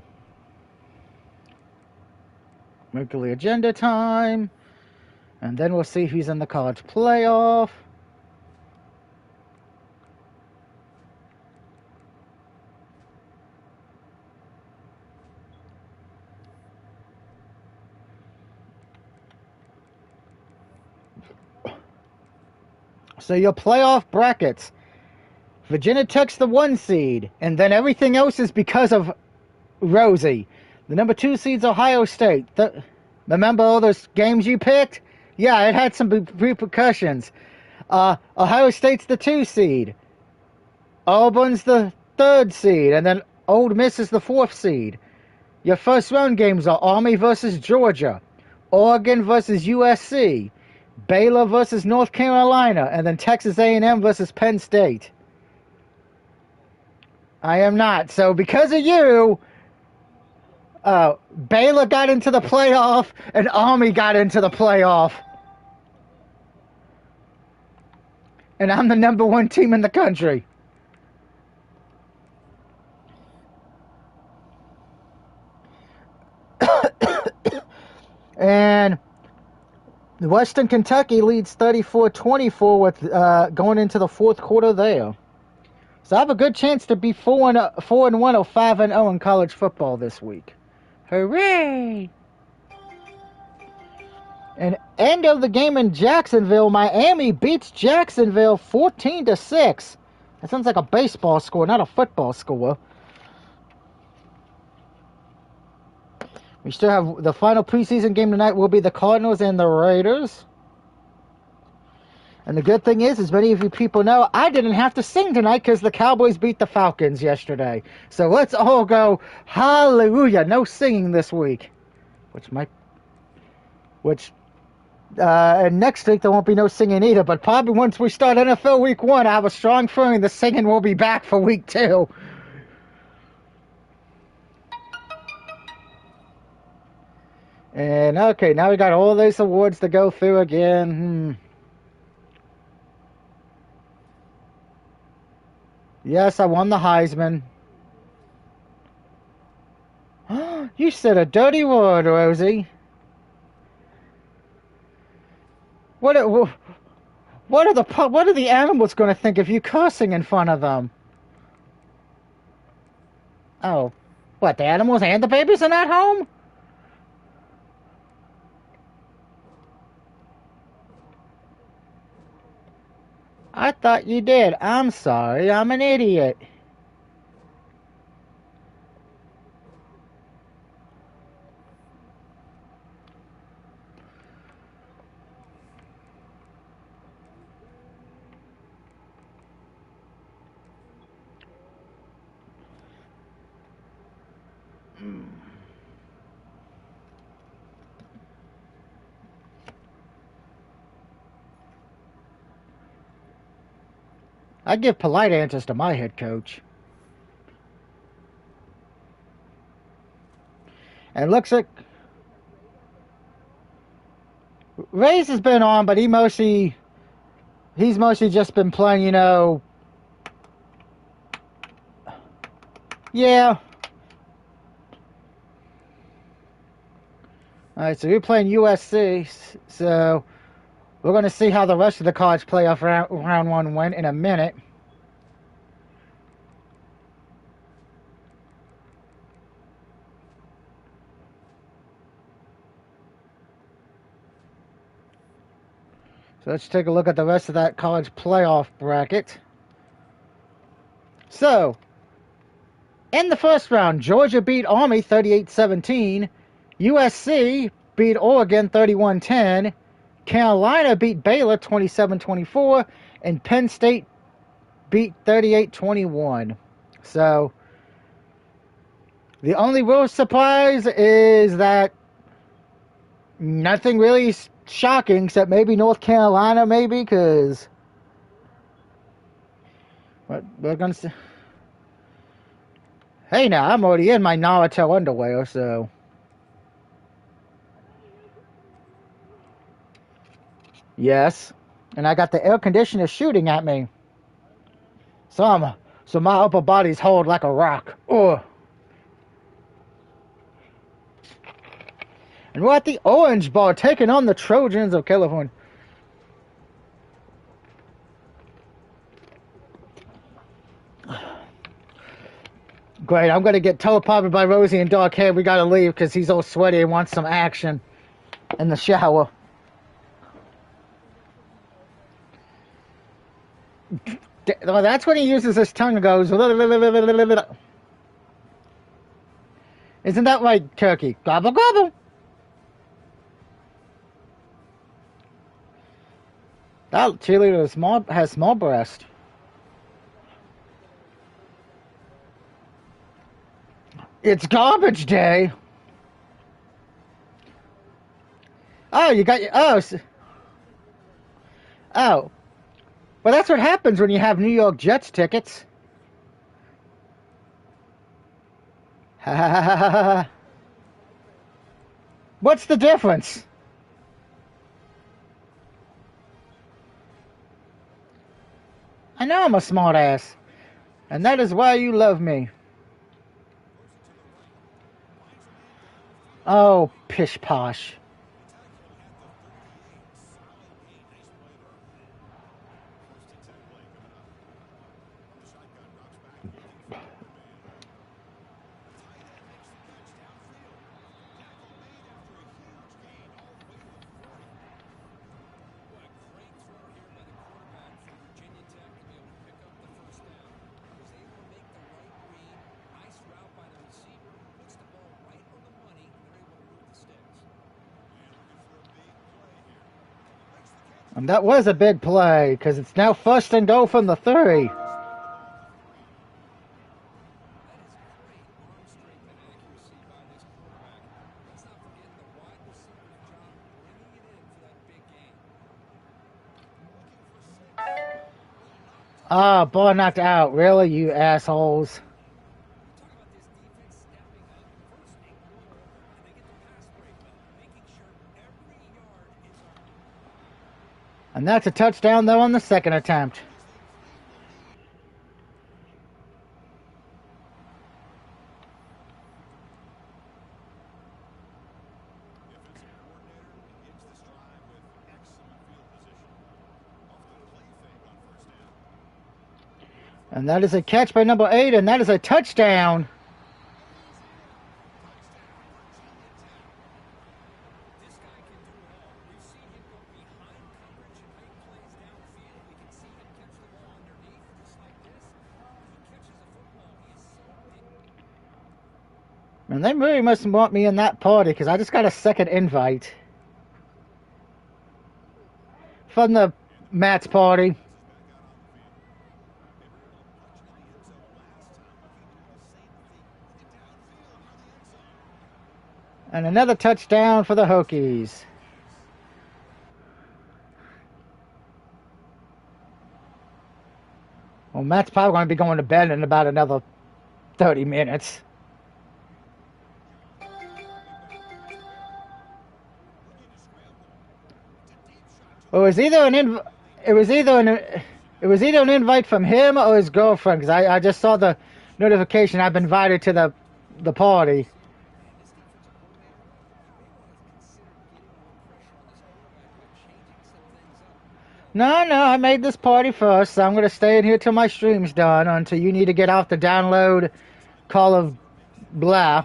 Weekly agenda time. And then we'll see who's in the college playoff. So your playoff brackets. Virginia Tech's the 1 seed. And then everything else is because of Rosie. The number 2 seed's Ohio State. Remember all those games you picked? Yeah, it had some repercussions. Ohio State's the 2 seed. Auburn's the 3rd seed. And then Ole Miss is the 4th seed. Your first round games are Army versus Georgia, Oregon versus USC, Baylor versus North Carolina, and then Texas A&M versus Penn State. I am not. So because of you, Baylor got into the playoff and Army got into the playoff. And I'm the number 1 team in the country. And Western Kentucky leads 34-24 with going into the 4th quarter there. So I have a good chance to be 4-1 or 5-0 in college football this week. Hooray! And end of the game in Jacksonville, Miami beats Jacksonville 14-6. That sounds like a baseball score, not a football score. We still have the final preseason game tonight will be the Cardinals and the Raiders. And the good thing is, as many of you people know, I didn't have to sing tonight because the Cowboys beat the Falcons yesterday. So let's all go, hallelujah, no singing this week. And next week there won't be no singing either. But probably once we start NFL Week 1, I have a strong feeling the singing will be back for Week 2. And okay, now we got all these awards to go through again. Yes, I won the Heisman. You said a dirty word, Rosie. What are the animals going to think of you cursing in front of them? Oh, what, the animals and the babies are not home? I thought you did. I'm sorry. I'm an idiot. I give polite answers to my head coach. And looks like Reyes has been on, but he's mostly just been playing, yeah. Alright, so we're playing USC, so we're going to see how the rest of the college playoff round one went in a minute. So let's take a look at the rest of that college playoff bracket. So, in the first round, Georgia beat Army 38-17. USC beat Oregon 31-10. Carolina beat Baylor 27-24. And Penn State beat 38-21. So, the only real surprise is that nothing really shocking except maybe North Carolina, maybe, because we're going to see. Hey, now, I'm already in my Naruto underwear, so. Yes. And I got the air conditioner shooting at me. So my upper body's hard like a rock. Ugh. And we're at the Orange Bowl taking on the Trojans of California. Great, I'm going to get teleported by Rosie and Dark Hair. We got to leave because he's all sweaty and wants some action in the shower. Well, that's when he uses his tongue and goes. Isn't that right, Turkey? Gobble, gobble. That cheerleader has small breast. It's garbage day. Oh, you got your... Oh. Well, that's what happens when you have New York Jets tickets. Ha ha ha ha ha. What's the difference? I know I'm a smart ass. And that is why you love me. Oh, pish posh. And that was a big play, because it's now first and goal from the 3. Ah, ball knocked out. Really, you assholes. And that's a touchdown, though, on the second attempt. And that is a catch by number 8, and that is a touchdown. And they really must want me in that party, because I just got a second invite from the Matt's party. And another touchdown for the Hokies. Well, Matt's probably going to be going to bed in about another 30 minutes. It was either it was either an invite from him or his girlfriend, because I just saw the notification. I've been invited to the party. No, no, I made this party first, so I'm going to stay in here till my stream's done, until you need to get off the download Call of blah.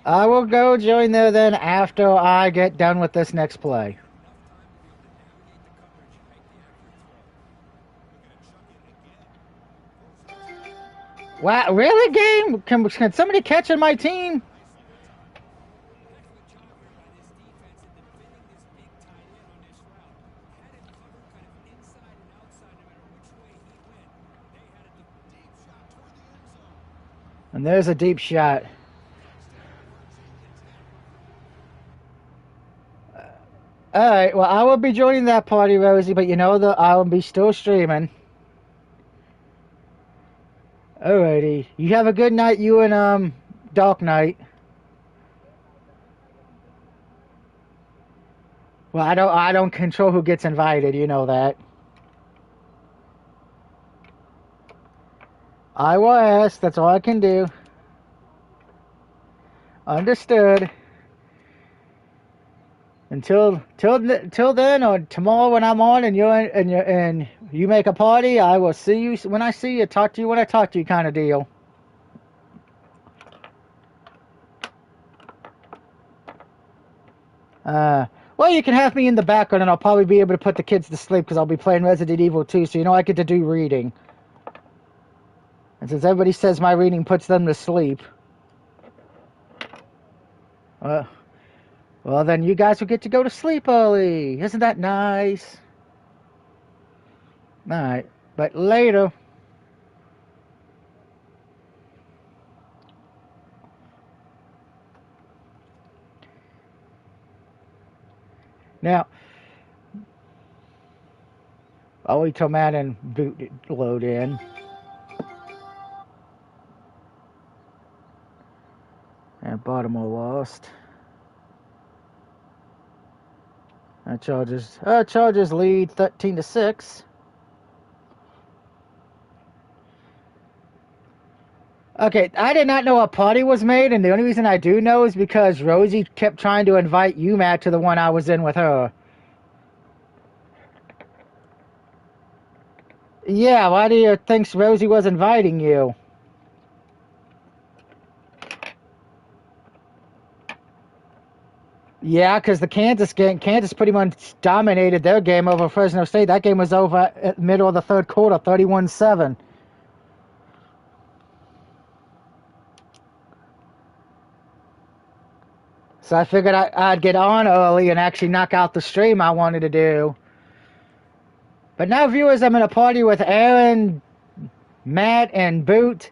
I will go join there then after I get done with this next play. Wow, really, game? Can somebody catch in my team? And there's a deep shot. Alright, well, I will be joining that party, Rosie, but you know that I will be still streaming. Alrighty. You have a good night, you and, Dark Knight. Well, I don't control who gets invited, you know that. I will ask, that's all I can do. Understood. Until then, or tomorrow when I'm on and you make a party, I will see you when I see you, talk to you when I talk to you, kind of deal. Well, you can have me in the background, and I'll probably be able to put the kids to sleep because I'll be playing Resident Evil 2, so you know I get to do reading. And since everybody says my reading puts them to sleep, well, then you guys will get to go to sleep early. Isn't that nice? Alright, but later. Now, I'll wait till Matt and boot load in. And Baltimore lost. Chargers lead 13-6. Okay, I did not know a party was made, and the only reason I do know is because Rosie kept trying to invite you, Matt, to the one I was in with her. Yeah, why do you think Rosie was inviting you? Yeah, because the Kansas game, Kansas pretty much dominated their game over Fresno State. That game was over at the middle of the third quarter, 31-7. So I figured I'd get on early and actually knock out the stream I wanted to do. But now, viewers, I'm in a party with Aaron, Matt, and Boot.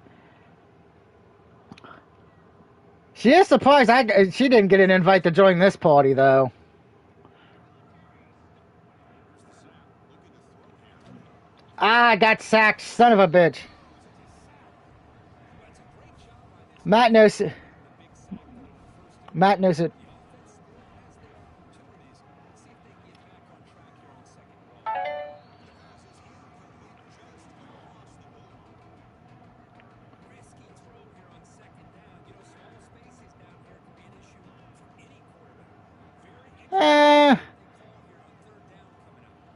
She is surprised she didn't get an invite to join this party, though. I got sacked, son of a bitch. Matt knows it. Matt knows it.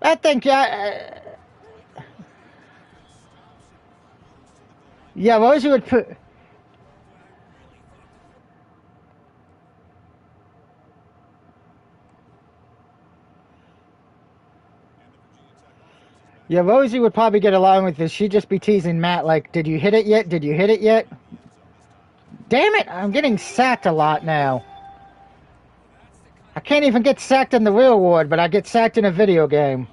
I think, yeah, Rosie would put. Yeah, Rosie would probably get along with this. She'd just be teasing Matt like, did you hit it yet? Did you hit it yet? Damn it, I'm getting sacked a lot now. I can't even get sacked in the real world, but I get sacked in a video game.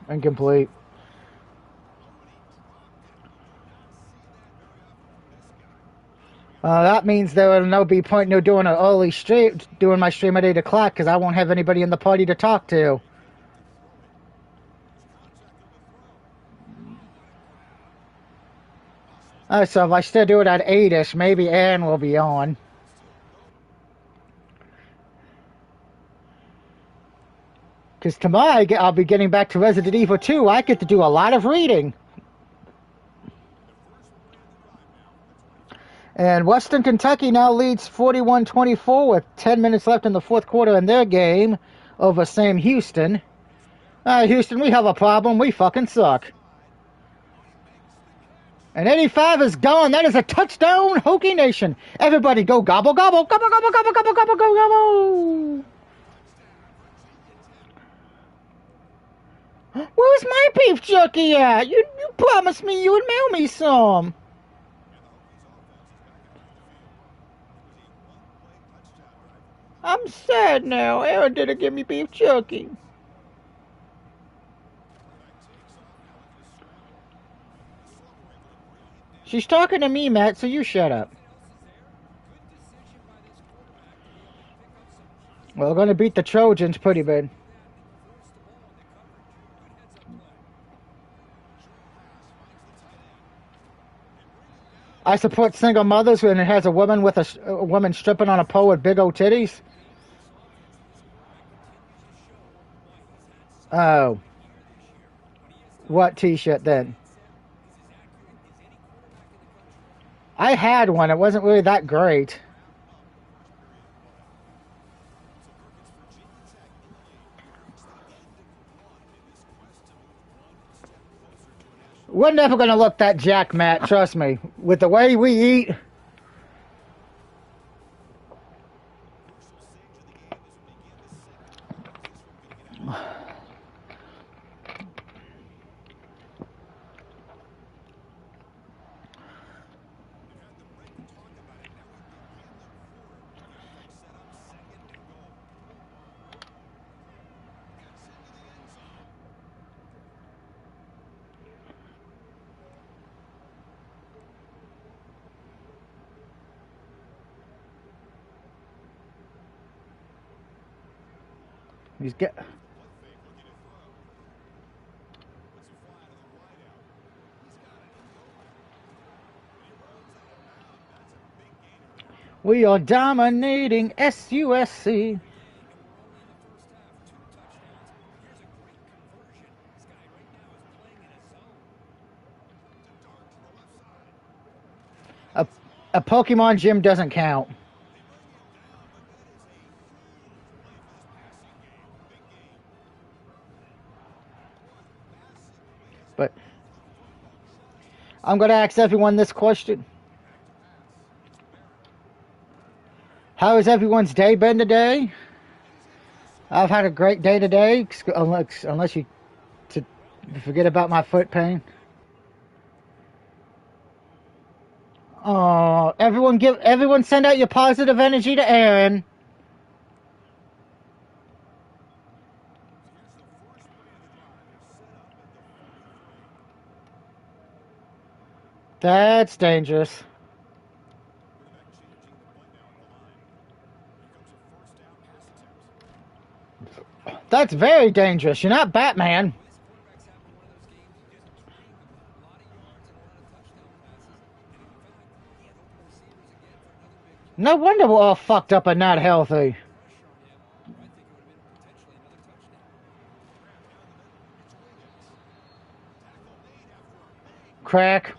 Incomplete. That means there will no be point no doing an early stream, doing my stream at 8 o'clock because I won't have anybody in the party to talk to. So if I still do it at 8-ish, maybe Ann will be on. Because tomorrow I'll be getting back to Resident Evil 2. I get to do a lot of reading. And Western Kentucky now leads 41-24 with 10 minutes left in the fourth quarter in their game over Sam Houston. Houston, we have a problem. We fucking suck. And 85 is gone. That is a touchdown, Hokie Nation. Everybody go gobble, gobble, gobble, gobble, gobble, gobble, gobble, gobble, gobble. Where's my beef jerky at? You promised me you would mail me some. I'm sad now. Aaron didn't give me beef jerky. She's talking to me, Matt, so you shut up. Well, we're going to beat the Trojans pretty bad. I support single mothers when it has a woman with a woman stripping on a pole with big old titties. Oh. What t-shirt then? I had one. It wasn't really that great. We're never going to look that jack, Matt. Trust me. With the way we eat. He's get. We are dominating SUSC. A Pokemon gym doesn't count. But I'm going to ask everyone this question. How has everyone's day been today? I've had a great day today, unless you forget about my foot pain. Oh, everyone send out your positive energy to Aaron. That's dangerous. That's very dangerous. You're not Batman. No wonder we're all fucked up and not healthy. Crack.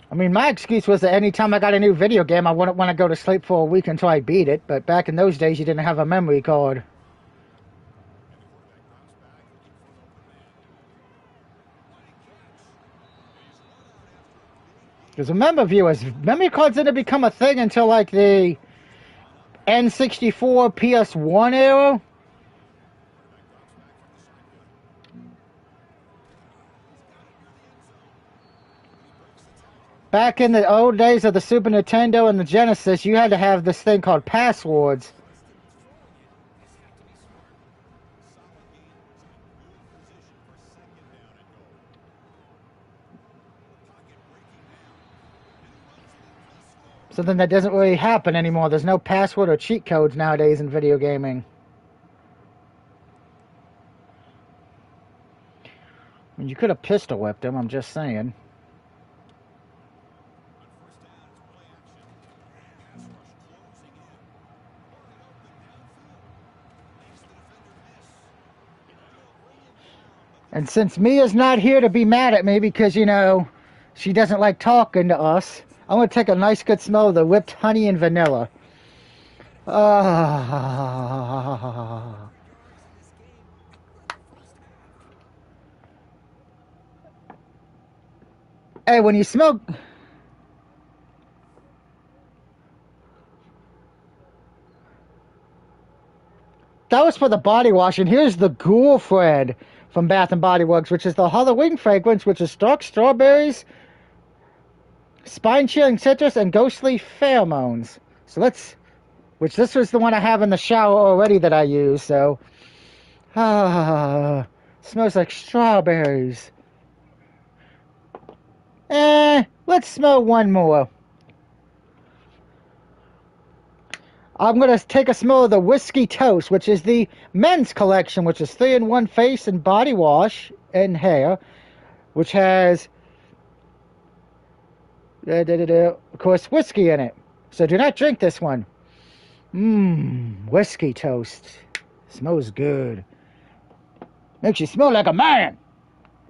I mean, my excuse was that anytime I got a new video game, I wouldn't want to go to sleep for a week until I beat it. But back in those days, you didn't have a memory card. Because remember, viewers, memory cards didn't become a thing until like the N64 PS1 era. Back in the old days of the Super Nintendo and the Genesis, you had to have this thing called passwords. Something that doesn't really happen anymore. There's no password or cheat codes nowadays in video gaming. I mean, you could have pistol whipped him, I'm just saying. And since Mia's not here to be mad at me because, you know, she doesn't like talking to us, I'm going to take a nice good smell of the whipped honey and vanilla. Ah. Hey, when you smell... That was for the body wash, and here's the girlfriend from Bath & Body Works, which is the Halloween fragrance, which is dark strawberries, spine-chilling citrus, and ghostly pheromones. So let's... Which this was the one I have in the shower already that I use, so... Smells like strawberries. Let's smell one more. I'm going to take a smell of the Whiskey Toast, which is the men's collection, which is 3-in-1 face and body wash and hair, which has, of course, whiskey in it. So do not drink this one. Whiskey Toast. Smells good. Makes you smell like a man.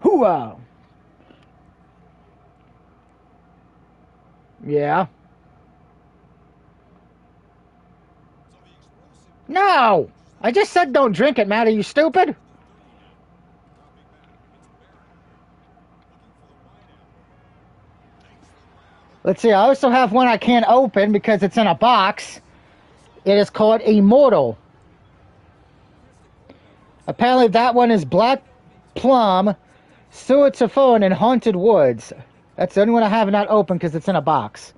Hooah! Yeah. No! I just said don't drink it, Matt. Are you stupid? Let's see. I also have one I can't open because it's in a box. It is called Immortal. Apparently that one is Black Plum, Suetafone, and Haunted Woods. That's the only one I have not open because it's in a box.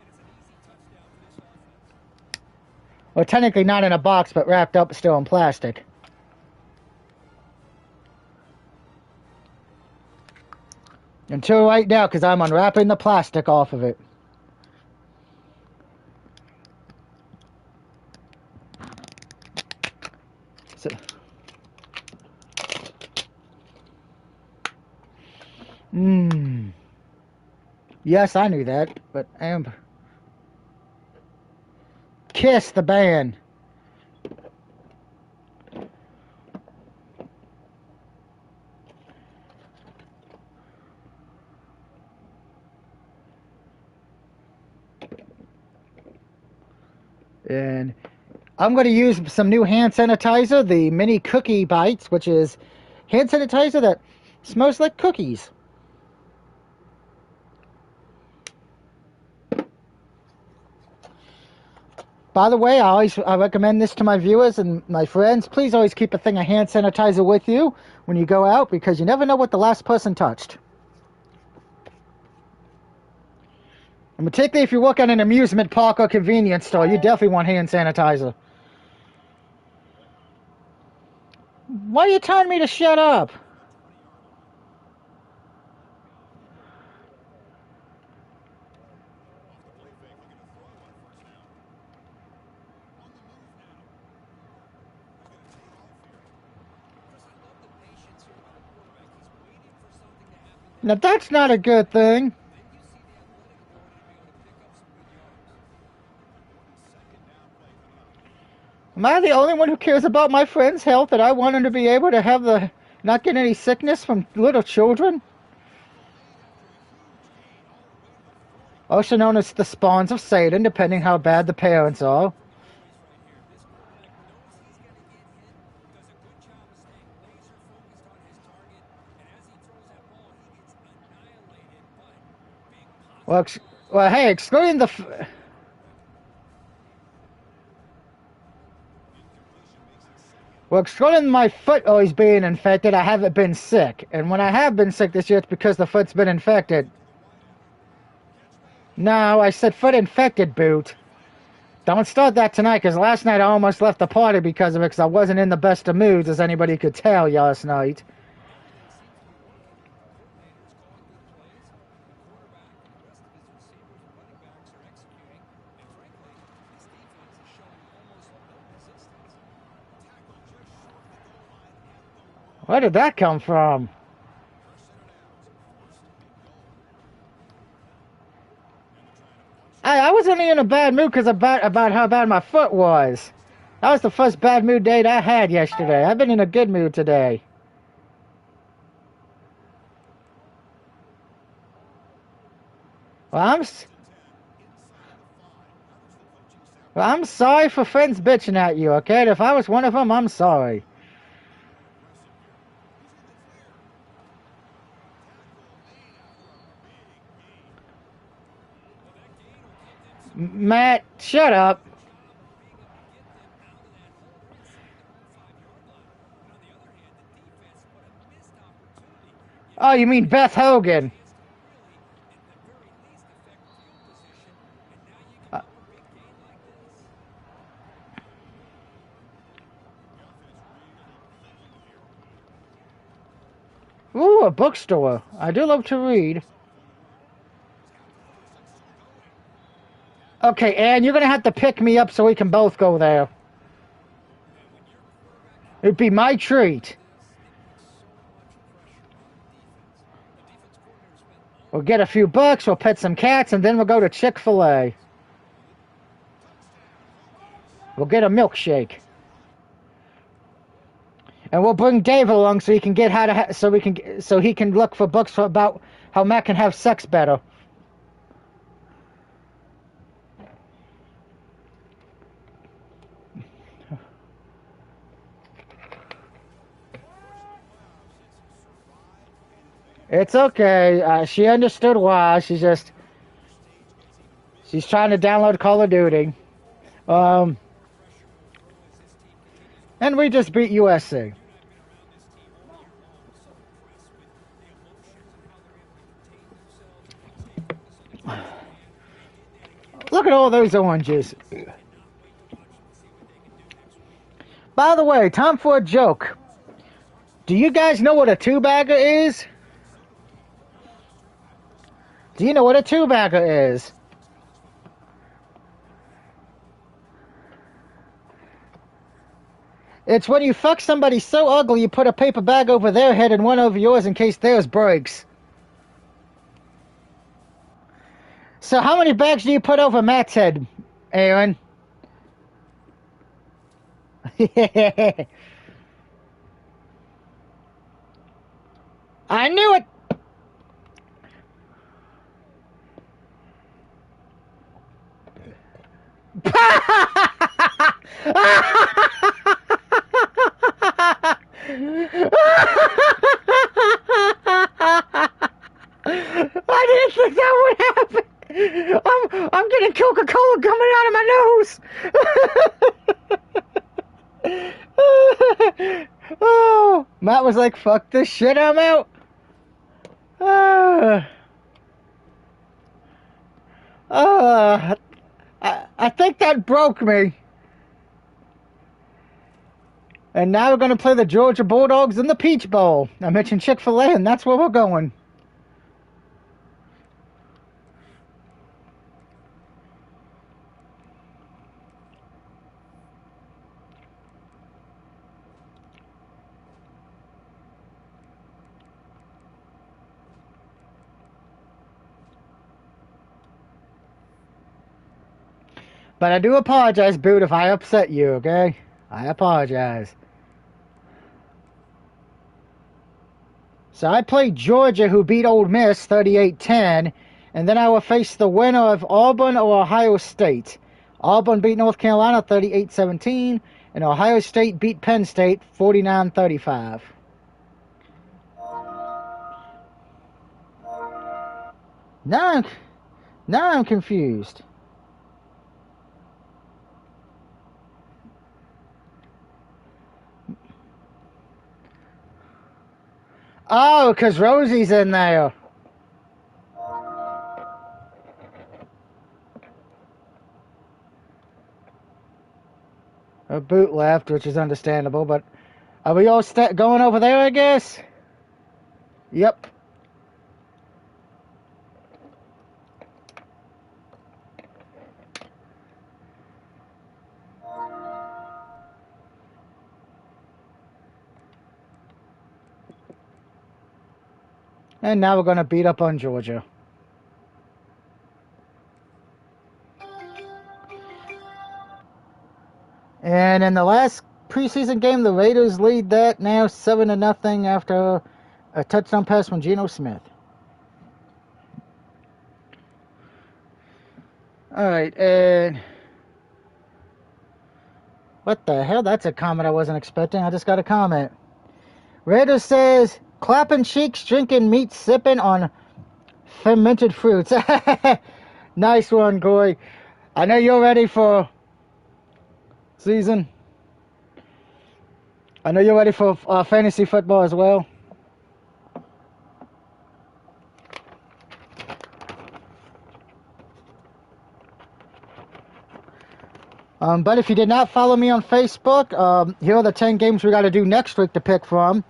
Well, technically not in a box, but wrapped up still in plastic. Until right now, because I'm unwrapping the plastic off of it. So, yes, I knew that, but Amber. Kiss the band. And I'm going to use some new hand sanitizer, the Mini Cookie Bites, which is hand sanitizer that smells like cookies. By the way, I recommend this to my viewers and my friends. Please always keep a thing of hand sanitizer with you when you go out because you never know what the last person touched. And particularly if you work at an amusement park or convenience store, you definitely want hand sanitizer. Why are you telling me to shut up? Now that's not a good thing. Am I the only one who cares about my friend's health that I want him to be able to have not get any sickness from little children? Also known as the spawns of Satan, depending how bad the parents are. Well, hey, excluding the... Well, excluding my foot always being infected, I haven't been sick. And when I have been sick this year, it's because the foot's been infected. No, I said foot infected, boot. Don't start that tonight, because last night I almost left the party because of it, because I wasn't in the best of moods, as anybody could tell last night. Where did that come from? I wasn't in a bad mood because about how bad my foot was. That was the first bad mood date I had yesterday. I've been in a good mood today. Well, I'm sorry for friends bitching at you, okay? If I was one of them, I'm sorry. Matt, shut up. Oh, you mean Beth Hogan? Uh, Ooh, a bookstore. I do love to read. Okay, Ann, you're gonna have to pick me up so we can both go there. It'd be my treat. We'll get a few bucks, we'll pet some cats, and then we'll go to Chick-fil-A. We'll get a milkshake. And we'll bring Dave along so he can get so he can look for books about how Matt can have sex better. It's okay. She understood why. She's trying to download Call of Duty. And we just beat USC. Look at all those oranges. By the way, time for a joke. Do you guys know what a two-bagger is? Do you know what a two-bagger is? It's when you fuck somebody so ugly you put a paper bag over their head and one over yours in case theirs breaks. So how many bags do you put over Matt's head, Aaron? I knew it! I didn't think that would happen. I'm getting Coca-Cola coming out of my nose. Oh, Matt was like, "Fuck this shit, I'm out." Uh, I think that broke me. And now we're going to play the Georgia Bulldogs in the Peach Bowl. I mentioned Chick-fil-A, and that's where we're going. But I do apologize, Boot, if I upset you, okay? I apologize. So I played Georgia, who beat Ole Miss 38-10, and then I will face the winner of Auburn or Ohio State. Auburn beat North Carolina 38-17, and Ohio State beat Penn State 49-35. Now I'm confused. Oh, because Rosie's in there. A Boot left, which is understandable, but are we all going over there, I guess? Yep. And now we're going to beat up on Georgia. And in the last preseason game, the Raiders lead that now 7-0 after a touchdown pass from Geno Smith. All right, and what the hell? That's a comment I wasn't expecting. I just got a comment. Raiders says, clapping cheeks, drinking meat, sipping on fermented fruits. Nice one, Goy. I know you're ready for season. I know you're ready for fantasy football as well. But if you did not follow me on Facebook, here are the 10 games we got to do next week to pick from.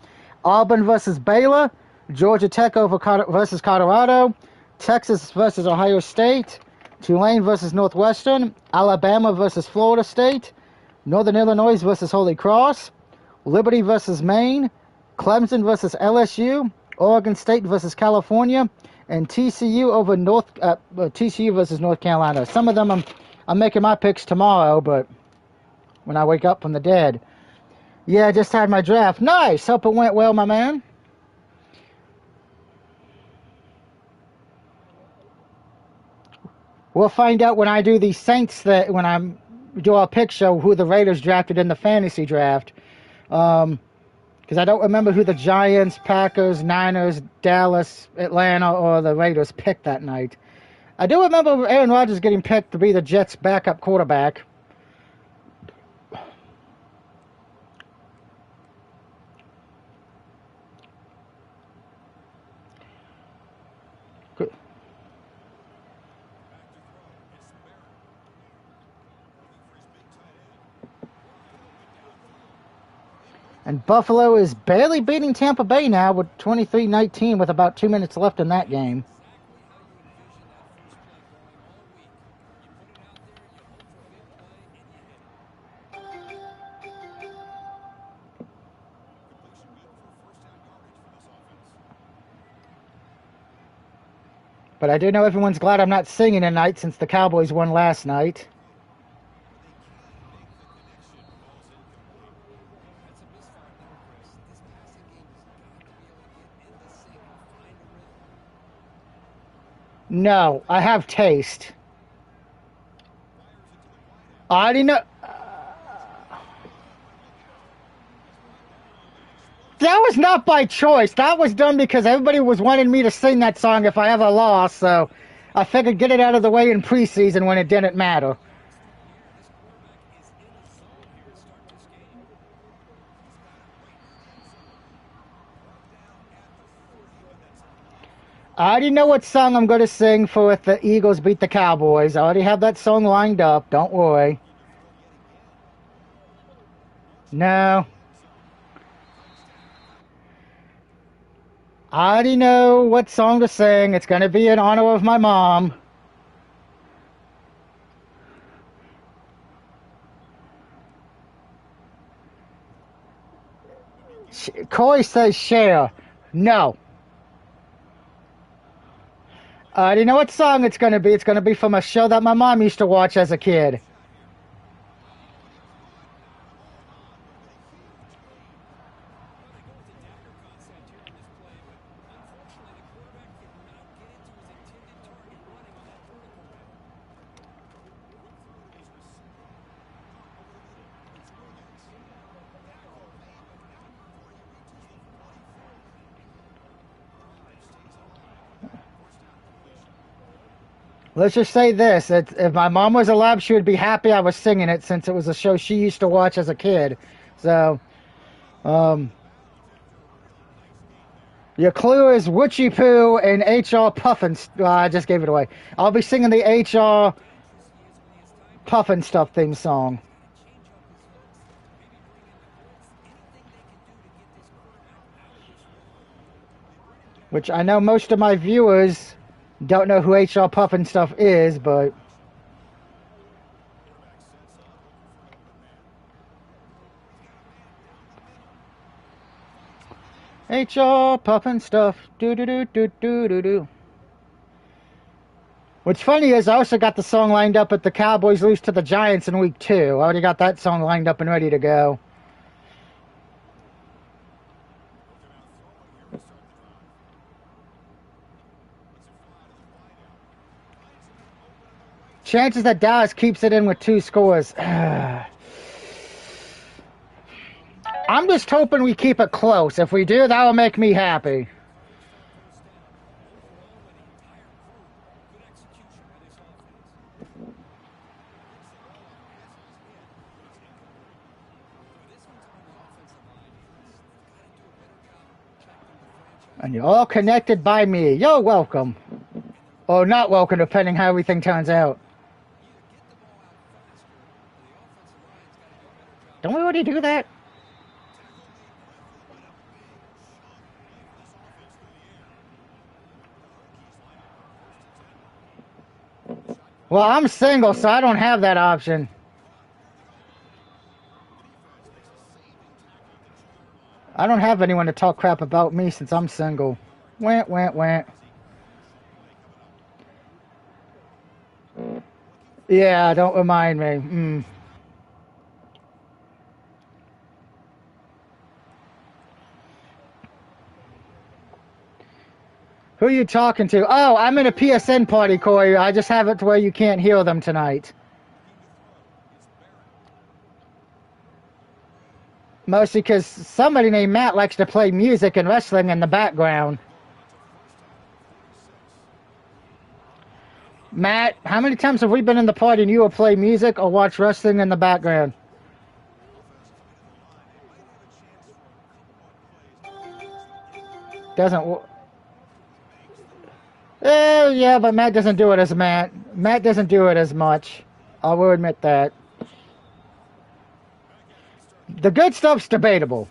Auburn versus Baylor, Georgia Tech versus Colorado, Texas versus Ohio State, Tulane versus Northwestern, Alabama versus Florida State, Northern Illinois versus Holy Cross, Liberty versus Maine, Clemson versus LSU, Oregon State versus California, and TCU versus North Carolina. Some of them I'm making my picks tomorrow, but when I wake up from the dead. Yeah, I just had my draft. Nice. Hope it went well, my man. We'll find out when I do the Saints when I do our pick show who the Raiders drafted in the fantasy draft. Because I don't remember who the Giants, Packers, Niners, Dallas, Atlanta, or the Raiders picked that night. I do remember Aaron Rodgers getting picked to be the Jets' backup quarterback. And Buffalo is barely beating Tampa Bay now with 23-19 with about 2 minutes left in that game. But I do know everyone's glad I'm not singing tonight since the Cowboys won last night. No, I have taste. I already know. That was not by choice. That was done because everybody was wanting me to sing that song if I ever lost, so I figured get it out of the way in preseason when it didn't matter. I already know what song I'm going to sing for if the Eagles beat the Cowboys. I already have that song lined up. Don't worry. No. I already know what song to sing. It's going to be in honor of my mom. Corey says share. No. I already know what song it's going to be. It's going to be from a show that my mom used to watch as a kid. Let's just say this. If my mom was alive, she would be happy I was singing it since it was a show she used to watch as a kid. So, your clue is Witchy Poo and HR Puffin. I just gave it away. I'll be singing the HR Puffin Stuff theme song. Which I know most of my viewers don't know who HR Puffin Stuff is, but... HR puffin stuff. Do do do do do do do. What's funny is I also got the song lined up at the Cowboys lose to the Giants in week 2. I already got that song lined up and ready to go. Chances that Dallas keeps it in with 2 scores. I'm just hoping we keep it close. If we do, that will make me happy. And you're all connected by me. You're welcome. Or not welcome, depending how everything turns out. Don't we already do that? Well, I'm single, so I don't have that option. I don't have anyone to talk crap about me since I'm single. Went, went, went. Yeah, don't remind me. Who are you talking to? Oh, I'm in a PSN party, Corey. I just have it to where you can't hear them tonight. Mostly because somebody named Matt likes to play music and wrestling in the background. Matt, how many times have we been in the party and you will play music or watch wrestling in the background? Doesn't... yeah, but Matt doesn't do it as Matt. Matt doesn't do it as much. I will admit that. The good stuff's debatable.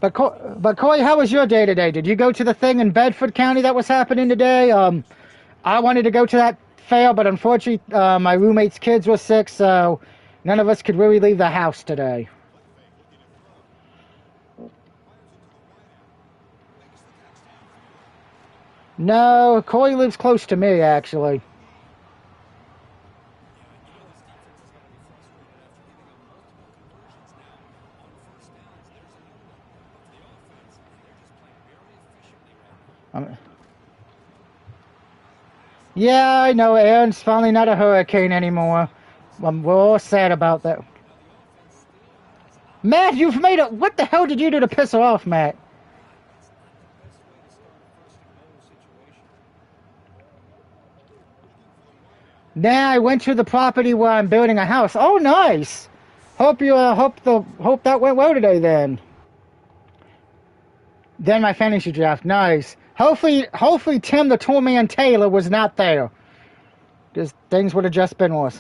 But Corey, how was your day today? Did you go to the thing in Bedford County that was happening today? I wanted to go to that fair, but unfortunately, my roommate's kids were sick, so none of us could really leave the house today. No, Corey lives close to me, actually. Yeah, I know. Aaron's finally not a hurricane anymore. We're all sad about that. Matt, you've made it. What the hell did you do to piss her off, Matt? Nah, I went to the property where I'm building a house. Oh, nice. Hope that went well today. Then my fantasy draft. Nice. Hopefully Tim the Toolman Taylor was not there. Because things would have just been worse.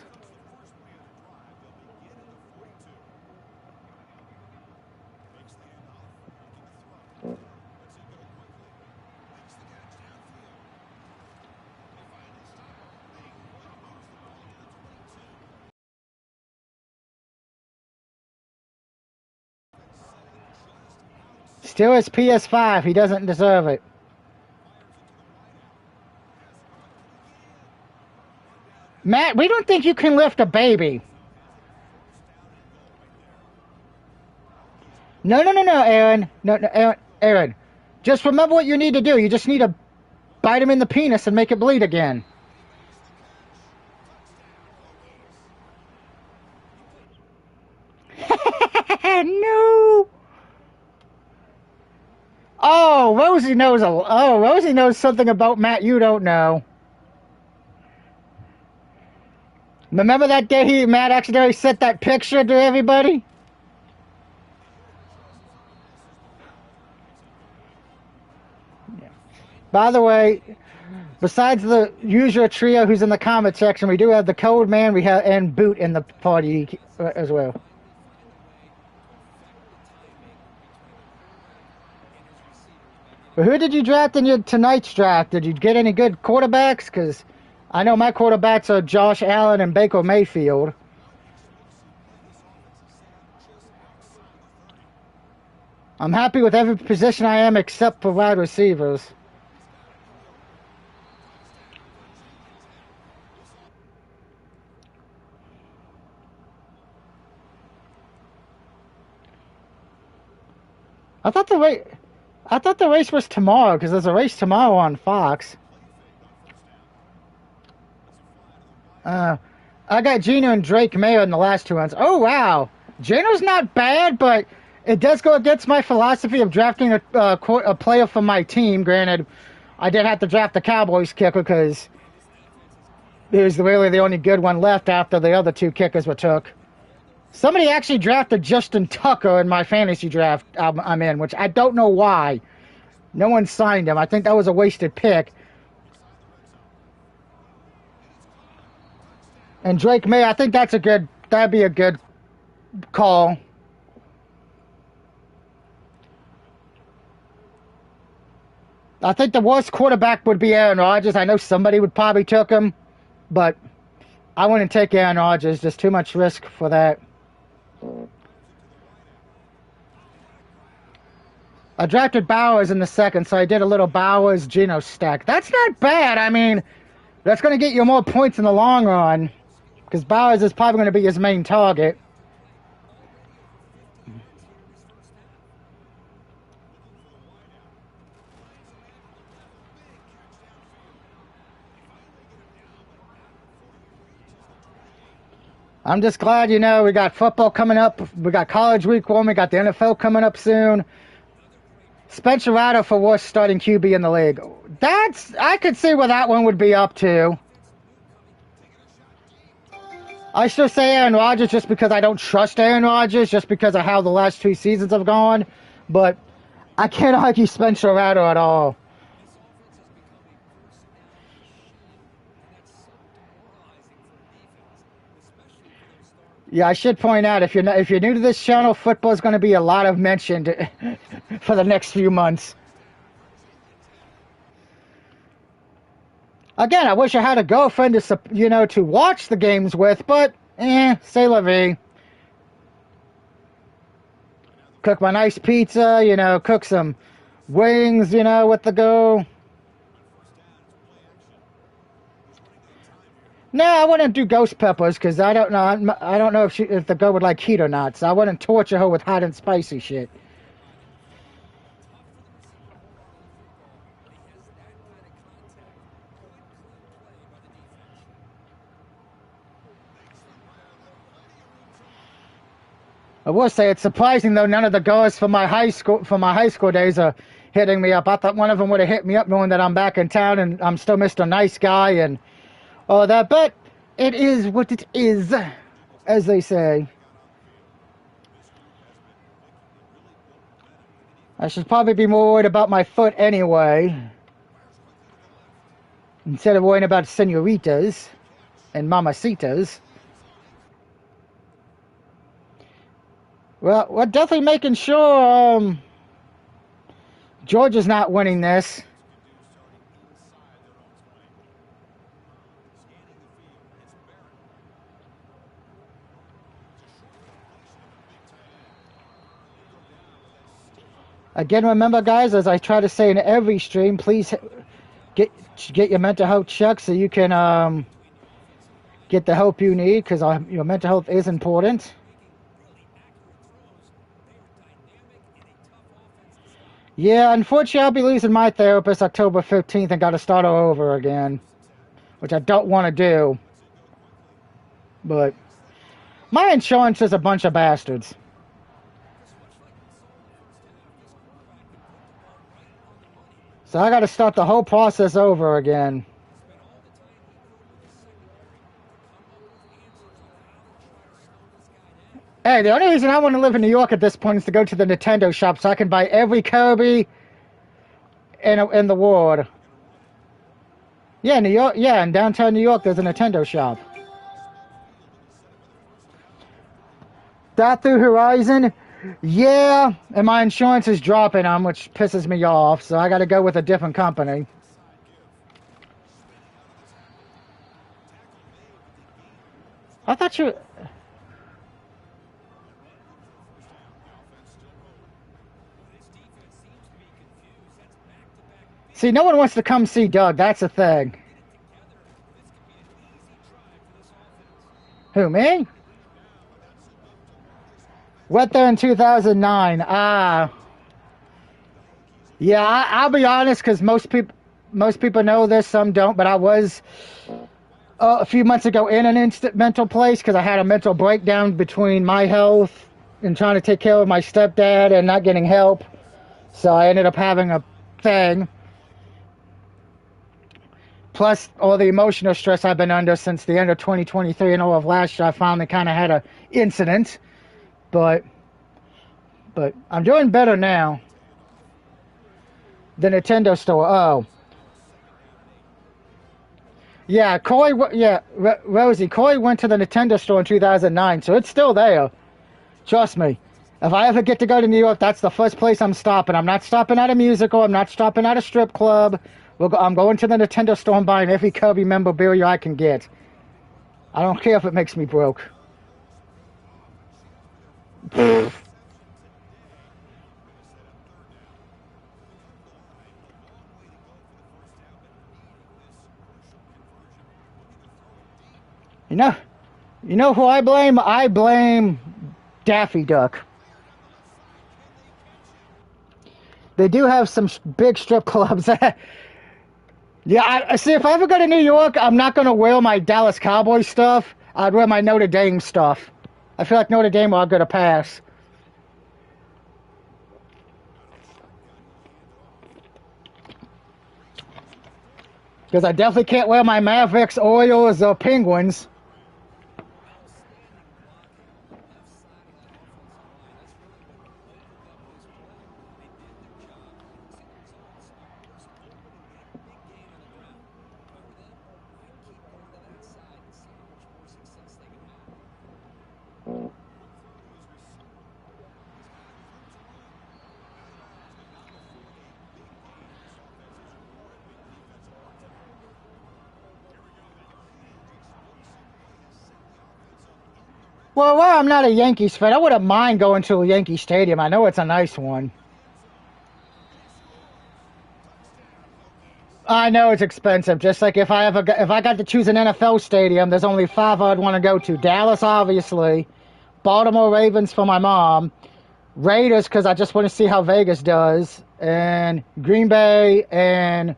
Still his PS5. He doesn't deserve it. Matt, we don't think you can lift a baby. No, Aaron. No, Aaron. Just remember what you need to do. You just need to bite him in the penis and make it bleed again. No. Oh, Rosie knows something about Matt you don't know. Remember that day Matt accidentally sent that picture to everybody? Yeah. By the way, besides the usual trio who's in the comment section, we do have the Code Man, and Boot in the party as well. But who did you draft in your tonight's draft? Did you get any good quarterbacks? Because I know my quarterbacks are Josh Allen and Baker Mayfield. I'm happy with every position I am except for wide receivers. I thought the race. I thought the race was tomorrow because there's a race tomorrow on Fox. I got Gino and Drake Mayer in the last 2 rounds. Oh wow, Gino's not bad, but it does go against my philosophy of drafting a player from my team. Granted, I did have to draft the Cowboys kicker because he was really the only good one left after the other 2 kickers were took. Somebody actually drafted Justin Tucker in my fantasy draft I'm in, which I don't know why. No one signed him. I think that was a wasted pick. And Drake May, I think that'd be a good call. I think the worst quarterback would be Aaron Rodgers. I know somebody would probably took him, but I wouldn't take Aaron Rodgers. Just too much risk for that. I drafted Bowers in the second, so I did a little Bowers Geno stack. That's not bad. I mean, that's going to get you more points in the long run because Bowers is probably going to be his main target. I'm just glad, we got football coming up. We got college week 1. We got the NFL coming up soon. Spencer Rattler for worst starting QB in the league. I could see where that one would be up to. I still say Aaron Rodgers just because I don't trust Aaron Rodgers, just because of how the last 2 seasons have gone. But I can't argue Spencer Rattler at all. Yeah, I should point out if you're new to this channel, football is going to be a lot of mentioned for the next few months. Again, I wish I had a girlfriend to watch the games with, but c'est la vie. Cook my nice pizza, cook some wings, with the go. No, I wouldn't do ghost peppers because I don't know. I don't know if the girl would like heat or not. So I wouldn't torture her with hot and spicy shit. I will say it's surprising though. None of the girls from my high school days are hitting me up. I thought one of them would have hit me up knowing that I'm back in town and I'm still Mr. Nice Guy and all that. But it is what it is, as they say. I should probably be more worried about my foot anyway, instead of worrying about senoritas and mamacitas. Well, we're definitely making sure Georgia's not winning this. Again, remember, guys, as I try to say in every stream, please get your mental health checked so you can get the help you need, because your mental health is important. Yeah, unfortunately, I'll be losing my therapist October 15th and got to start all over again, which I don't want to do. But my insurance is a bunch of bastards. So I got to start the whole process over again. Hey, the only reason I want to live in New York at this point is to go to the Nintendo shop so I can buy every Kirby in the world. Yeah, New York. Yeah, in downtown New York, there's a Nintendo shop. That through Horizon, yeah, and my insurance is dropping on, which pisses me off. So I got to go with a different company. I thought you. See, no one wants to come see Doug. That's the thing. Who, me? Went there in 2009. Yeah, I'll be honest, because most people know this, some don't. But I was a few months ago in an instant mental place because I had a mental breakdown between my health and trying to take care of my stepdad and not getting help. So I ended up having a thing. Plus all the emotional stress I've been under since the end of 2023 and all of last year, I finally kind of had an incident. But I'm doing better now. The Nintendo store. Oh. Yeah, Rosie, Corey went to the Nintendo store in 2009, so it's still there. Trust me. If I ever get to go to New York, that's the first place I'm stopping. I'm not stopping at a musical. I'm not stopping at a strip club. I'm going to the Nintendo store and buying every Kirby memorabilia I can get. I don't care if it makes me broke. You know who I blame? I blame Daffy Duck. They do have some big strip clubs. Yeah, I see. If I ever go to New York, I'm not gonna wear my Dallas Cowboys stuff. I'd wear my Notre Dame stuff. I feel like Notre Dame will get a pass. Because I definitely can't wear my Mavericks, Orioles, or Penguins. Well, I'm not a Yankees fan, I wouldn't mind going to a Yankee Stadium. I know it's a nice one. I know it's expensive. Just like if I got to choose an NFL stadium, there's only five I'd want to go to. Dallas, obviously. Baltimore Ravens for my mom. Raiders because I just want to see how Vegas does. And Green Bay and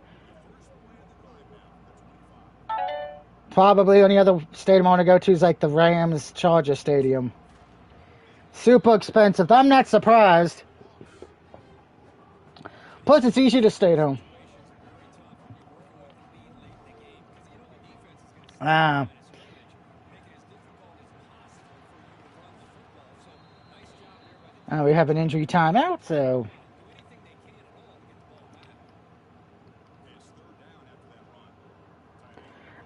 probably the only other stadium I want to go to is like the Rams Charger Stadium. Super expensive. I'm not surprised. Plus, it's easy to stay at home. We have an injury timeout, so.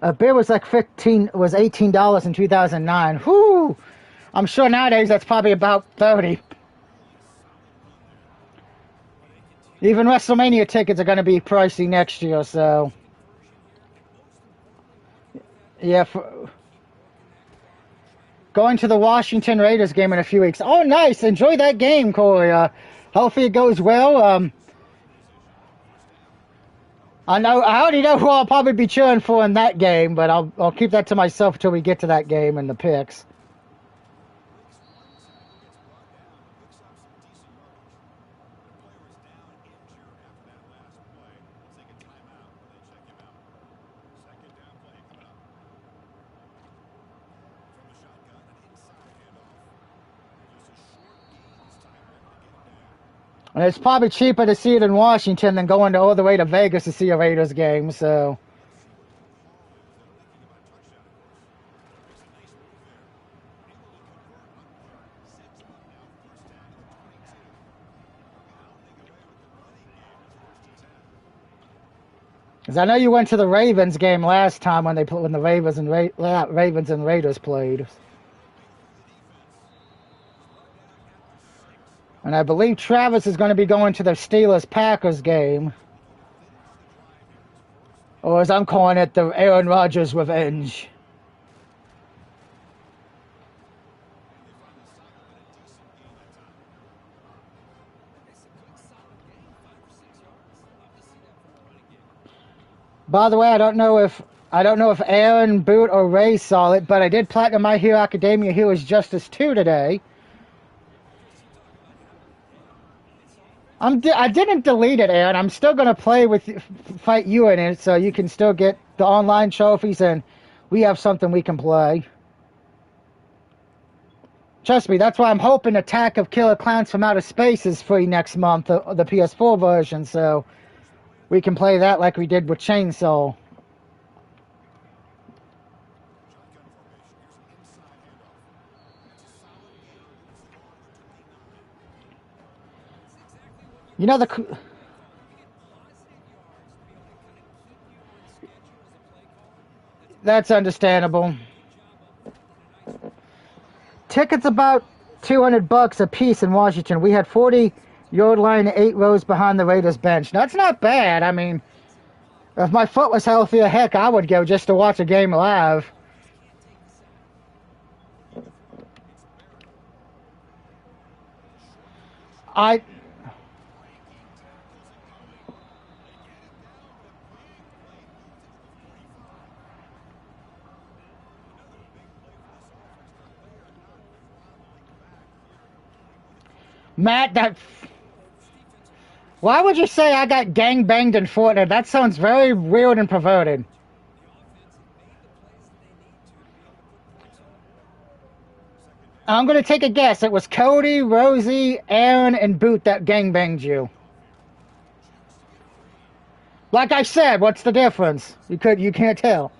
A beer was like $18 in 2009. Whoo! I'm sure nowadays that's probably about 30. Even WrestleMania tickets are going to be pricey next year, so. Yeah, going to the Washington Raiders game in a few weeks. Oh, nice. Enjoy that game, Corey. Hopefully it goes well. I already know who I'll probably be cheering for in that game, but I'll keep that to myself until we get to that game and the picks. And it's probably cheaper to see it in Washington than going all the way to Vegas to see a Raiders game, so. Because I know you went to the Ravens game last time when the Ravens and Raiders played. And I believe Travis is going to be going to the Steelers-Packers game. Or as I'm calling it, the Aaron Rodgers revenge. By the way, I don't know if Aaron, Boot, or Ray saw it, but I did platinum My Hero Academia Heroes Justice 2 today. I didn't delete it, Aaron. I'm still gonna fight you in it, so you can still get the online trophies, and we have something we can play. Trust me, that's why I'm hoping Attack of Killer Clowns from Outer Space is free next month, the PS4 version, so we can play that like we did with Chainsaw. You know that's understandable. Tickets about $200 a piece in Washington. We had 40-yard line, 8 rows behind the Raiders bench. That's not bad. I mean, if my foot was healthier, heck, I would go just to watch a game live. Matt, why would you say I got gang banged in Fortnite? That sounds very weird and perverted. I'm going to take a guess. It was Cody, Rosie, Aaron, and Boot that gang banged you. Like I said, what's the difference? You can't tell.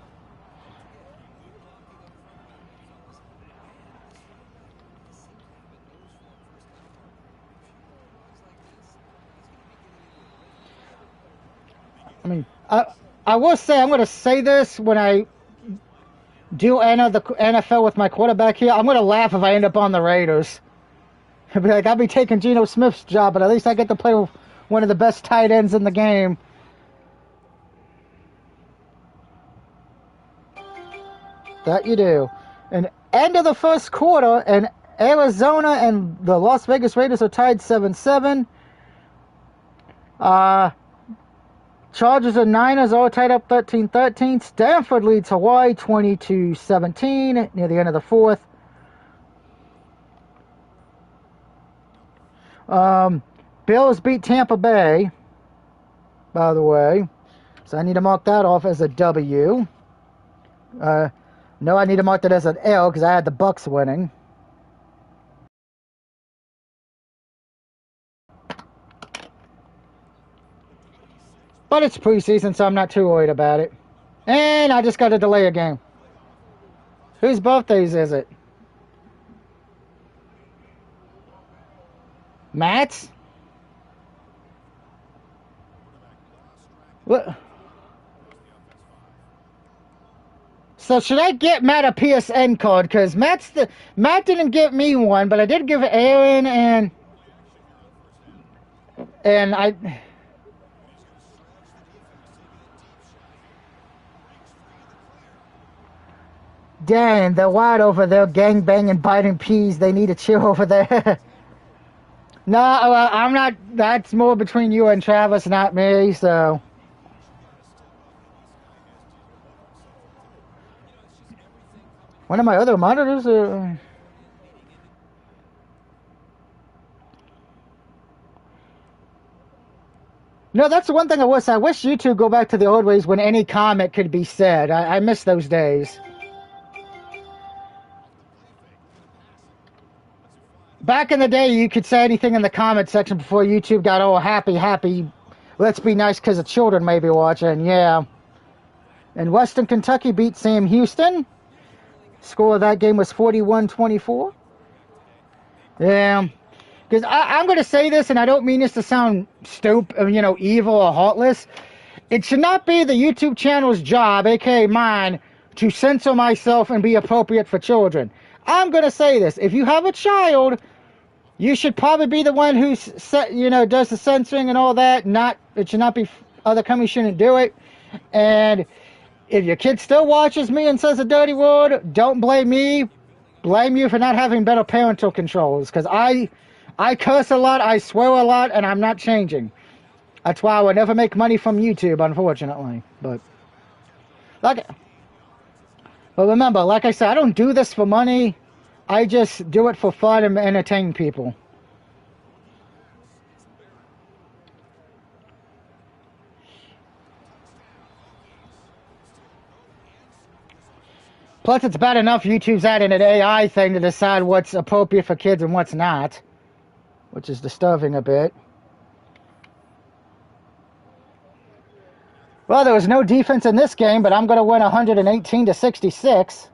I mean, I will say, I'm going to say this when I do enter the NFL with my quarterback here. I'm going to laugh if I end up on the Raiders. I'll be like, I'll be taking Geno Smith's job, but at least I get to play with one of the best tight ends in the game. That you do. And end of the first quarter, and Arizona and the Las Vegas Raiders are tied 7-7. Chargers and Niners all tied up 13-13. Stanford leads Hawaii 20-17 near the end of the fourth. Bills beat Tampa Bay, by the way. So I need to mark that off as a W. No, I need to mark that as an L because I had the Bucks winning. But it's preseason, so I'm not too worried about it. And I just got to delay a game. Whose birthdays is it? Matt's? What? So should I get Matt a PSN card? Because Matt didn't give me one, but I did give Aaron and I. Dang, they're wide over there, gang banging, biting peas. They need to chill over there. No, I'm not. That's more between you and Travis, not me. So. One of my other monitors. No, that's the one thing I wish. I wish YouTube go back to the old ways when any comment could be said. I miss those days. Back in the day, you could say anything in the comment section before YouTube got all happy. Let's be nice because the children may be watching. Yeah. And Western Kentucky beat Sam Houston. Score of that game was 41-24. Yeah. Because I'm going to say this, and I don't mean this to sound stupid, evil or heartless. It should not be the YouTube channel's job, aka mine, to censor myself and be appropriate for children. I'm going to say this. If you have a child, you should probably be the one who does the censoring and all that. It should not be, other companies shouldn't do it. And if your kid still watches me and says a dirty word, don't blame me. Blame you for not having better parental controls. Because I curse a lot, I swear a lot, and I'm not changing. That's why I would never make money from YouTube, unfortunately. But Like, but remember, like I said, I don't do this for money. I just do it for fun and entertain people. Plus, it's bad enough YouTube's adding an AI thing to decide what's appropriate for kids and what's not, which is disturbing a bit. Well, there was no defense in this game, but I'm going to win 118 to 66.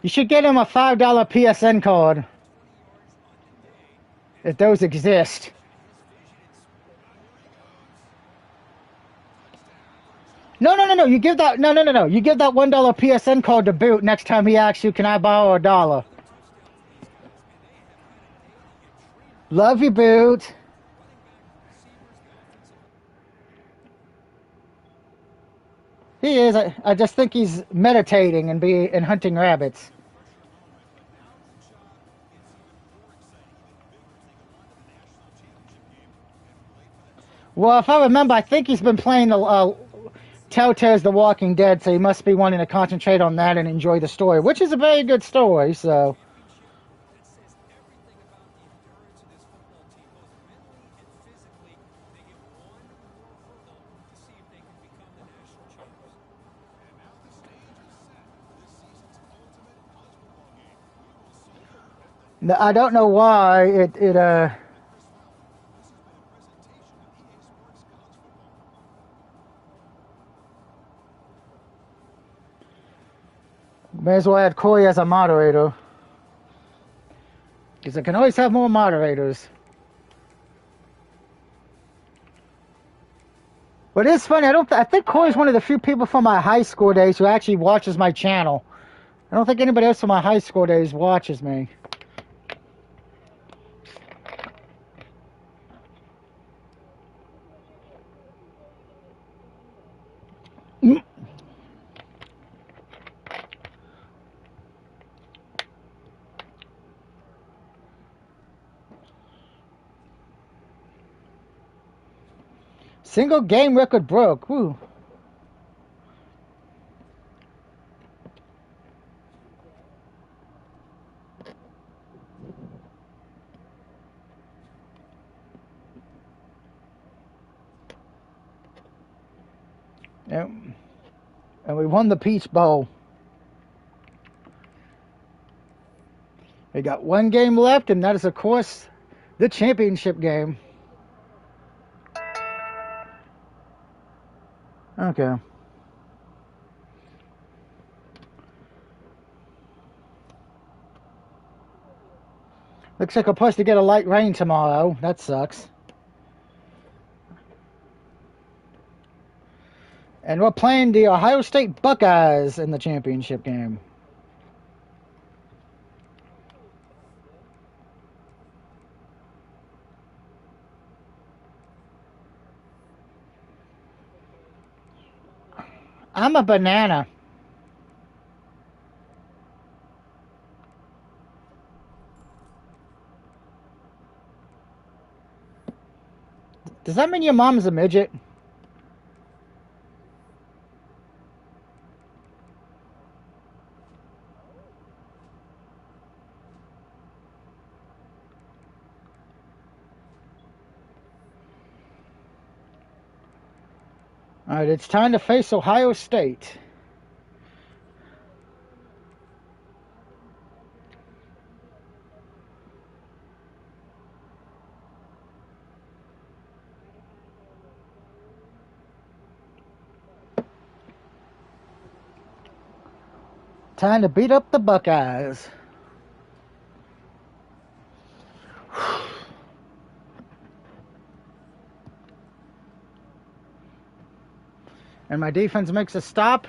You should get him a $5 PSN card, if those exist. No. You give that no. You give that $1 PSN card to Boot next time he asks you, "Can I borrow $1?" Love you, Boot. He is. I just think he's meditating and hunting rabbits. Well, if I remember, I think he's been playing the Telltale's The Walking Dead, so he must be wanting to concentrate on that and enjoy the story, which is a very good story. So. I don't know why it. May as well add Corey as a moderator, because I can always have more moderators. But it's funny. I think Corey's one of the few people from my high school days who actually watches my channel. I don't think anybody else from my high school days watches me. Single game record broke. Woo. Yep. And we won the Peach Bowl. We got one game left, and that is, of course, the championship game. Okay. Looks like we're supposed to get a light rain tomorrow. That sucks. And we're playing the Ohio State Buckeyes in the championship game. I'm a banana. Does that mean your mom's a midget? All right, it's time to face Ohio State. Time to beat up the Buckeyes. And my defense makes a stop.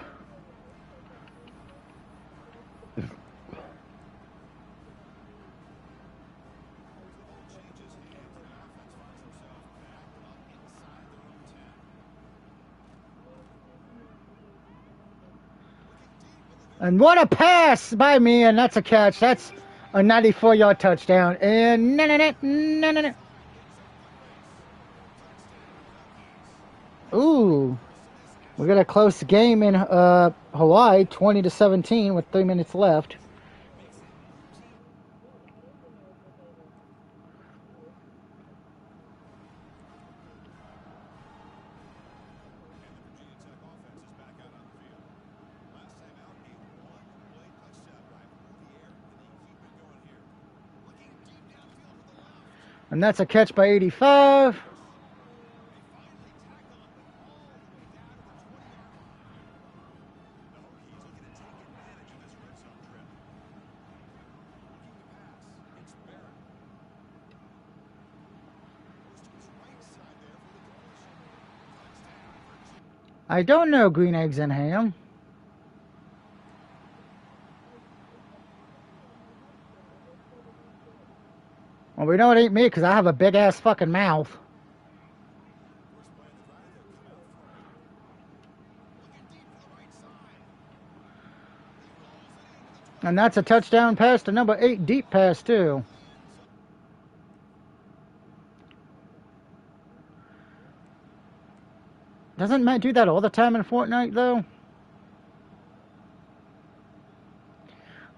And what a pass by me, and that's a catch. That's a 94-yard touchdown. And no. Ooh, we got a close game in Hawaii, 20-17, with 3 minutes left. And that's a catch by 85. I don't know green eggs and ham. Well, we know it ain't me because I have a big ass fucking mouth. And that's a touchdown pass to number 8, deep pass too. Doesn't Matt do that all the time in Fortnite though?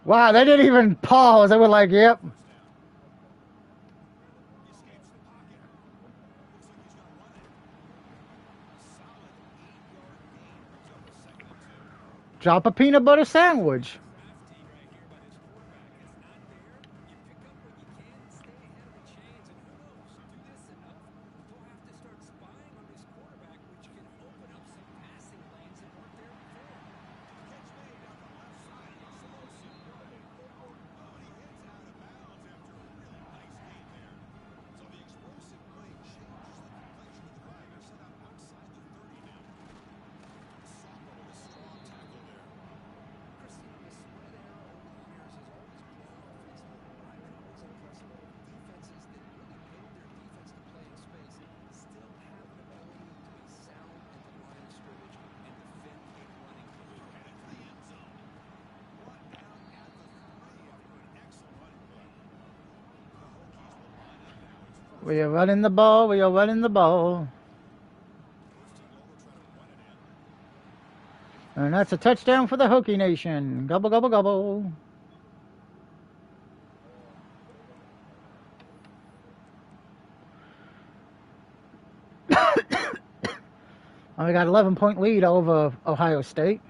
Wow, they didn't even pause. They were like, yep. Drop a peanut butter sandwich. We are running the ball. We are running the ball. And that's a touchdown for the Hokie Nation. Gobble, gobble, gobble. We got 11-point lead over Ohio State.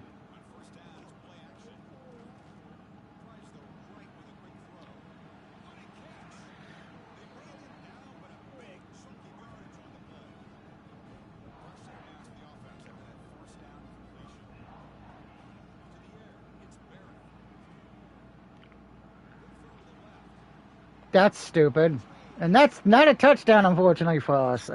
That's stupid. And that's not a touchdown, unfortunately, for us.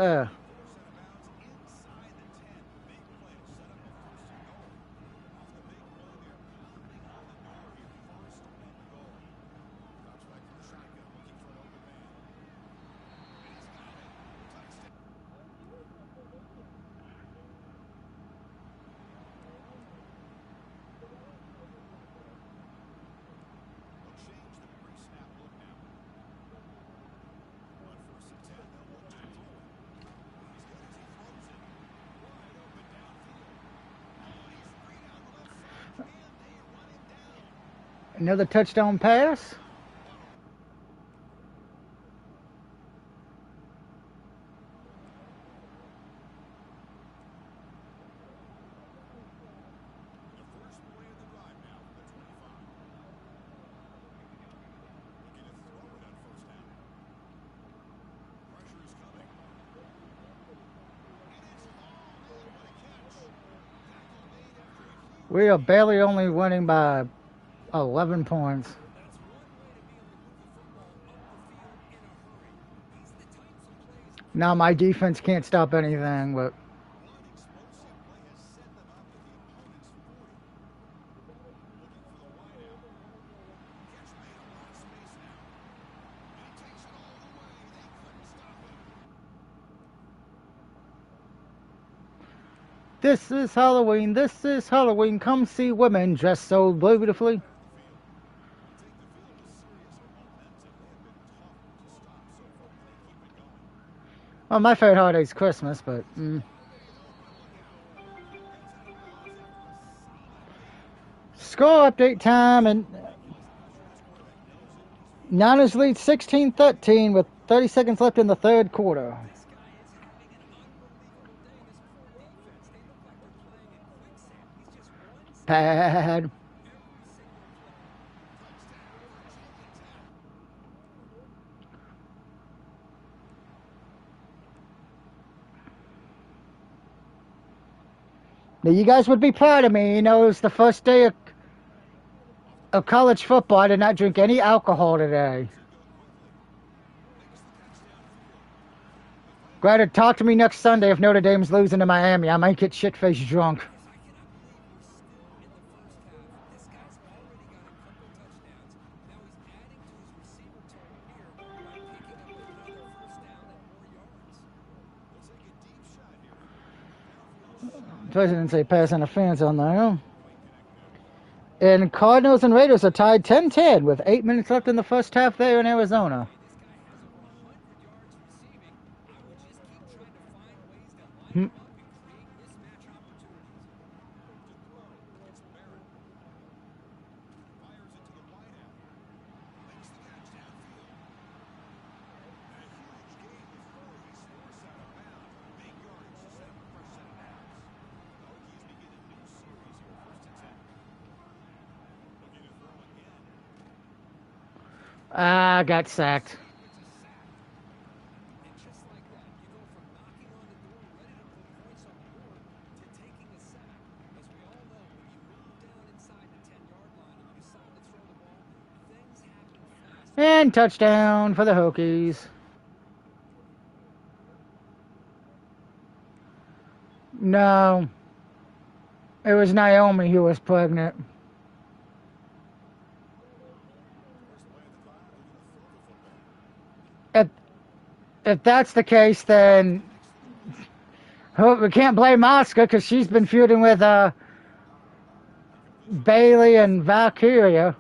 Another touchdown pass. We are barely only winning by 11 points. Now my defense can't stop anything, but This is Halloween. This is Halloween. Come see women dressed so beautifully. Well, my favorite holiday is Christmas, but score update time, and Niners lead 16-13 with 30 seconds left in the third quarter. Bad. Now, you guys would be proud of me. You know, it was the first day of college football. I did not drink any alcohol today. Granted, talk to me next Sunday if Notre Dame's losing to Miami. I might get shit-faced drunk. President say pass interference on there. And Cardinals and Raiders are tied 10-10 with 8 minutes left in the first half there in Arizona. Ah, got sacked. And touchdown for the Hokies. No. It was Naomi who was pregnant. If that's the case, then we can't blame Oscar because she's been feuding with Bailey and Valkyria.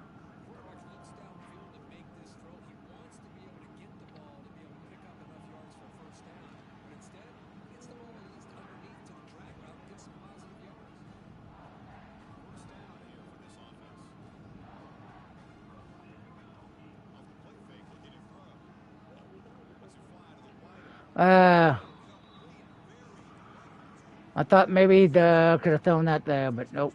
I thought maybe could have thrown that there, but nope.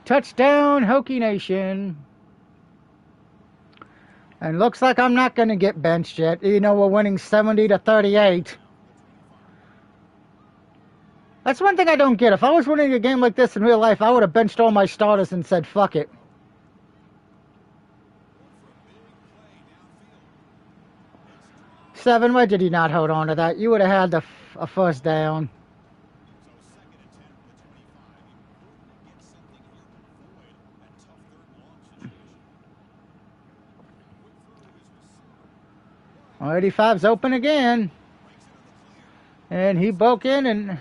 Touchdown, Hokie Nation. And looks like I'm not going to get benched yet. You know, we're winning 70-38. That's one thing I don't get. If I was winning a game like this in real life, I would have benched all my starters and said, fuck it. Seven, why did he not hold on to that? You would have had a first down. Well, 85's open again. And he broke in and...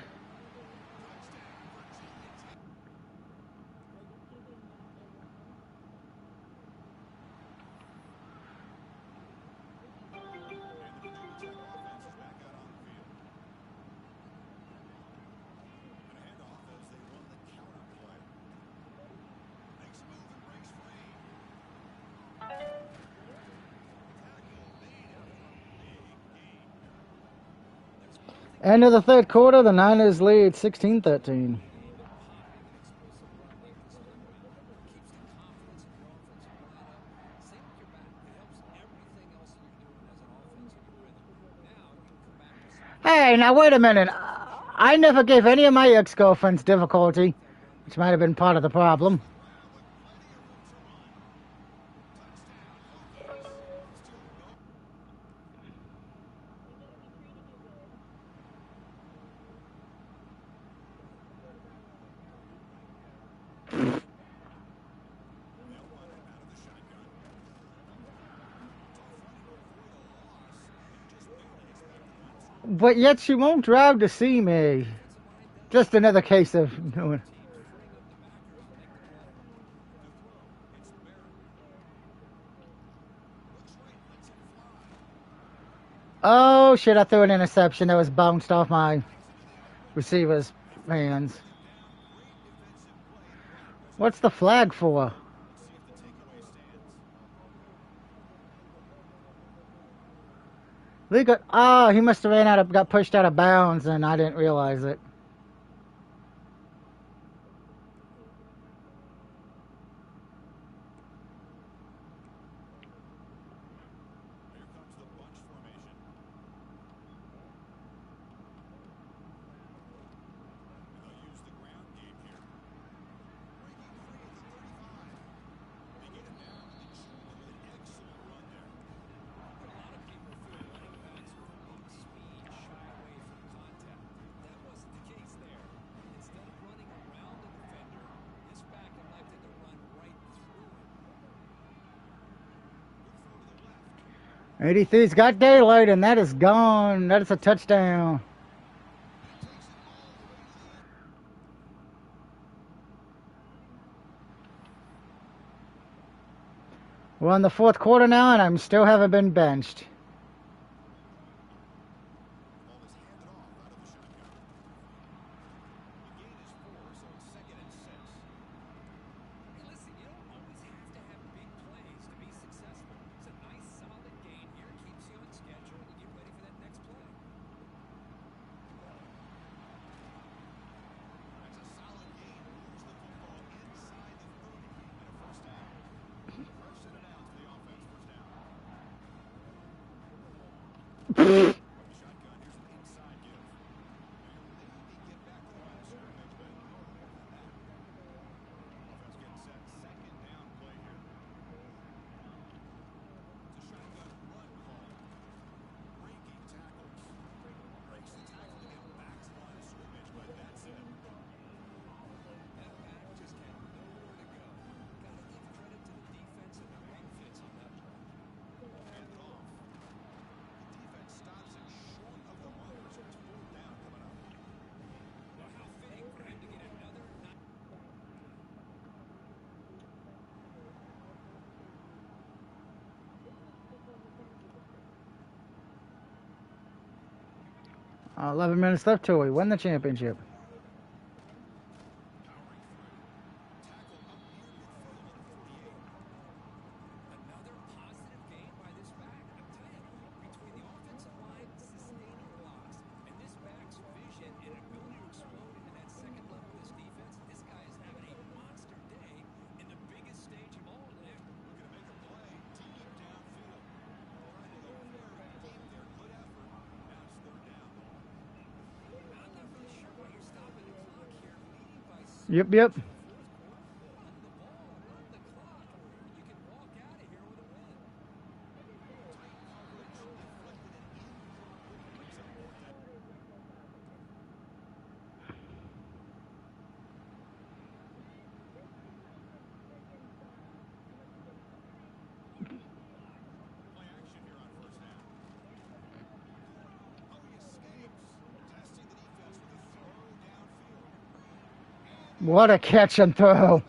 End of the third quarter, the Niners lead 16-13. Hey, now wait a minute. I never gave any of my ex-girlfriends difficulty, which might have been part of the problem. But yet she won't drive to see me. Just another case of doing. Oh shit! I threw an interception that was bounced off my receiver's hands. What's the flag for? Legal. Oh, he must have got pushed out of bounds, and I didn't realize it. '83's got daylight, and that is gone. That is a touchdown. We're in the fourth quarter now, and I still haven't been benched. $11 minutes left till we win the championship. Yep. What a catch and throw.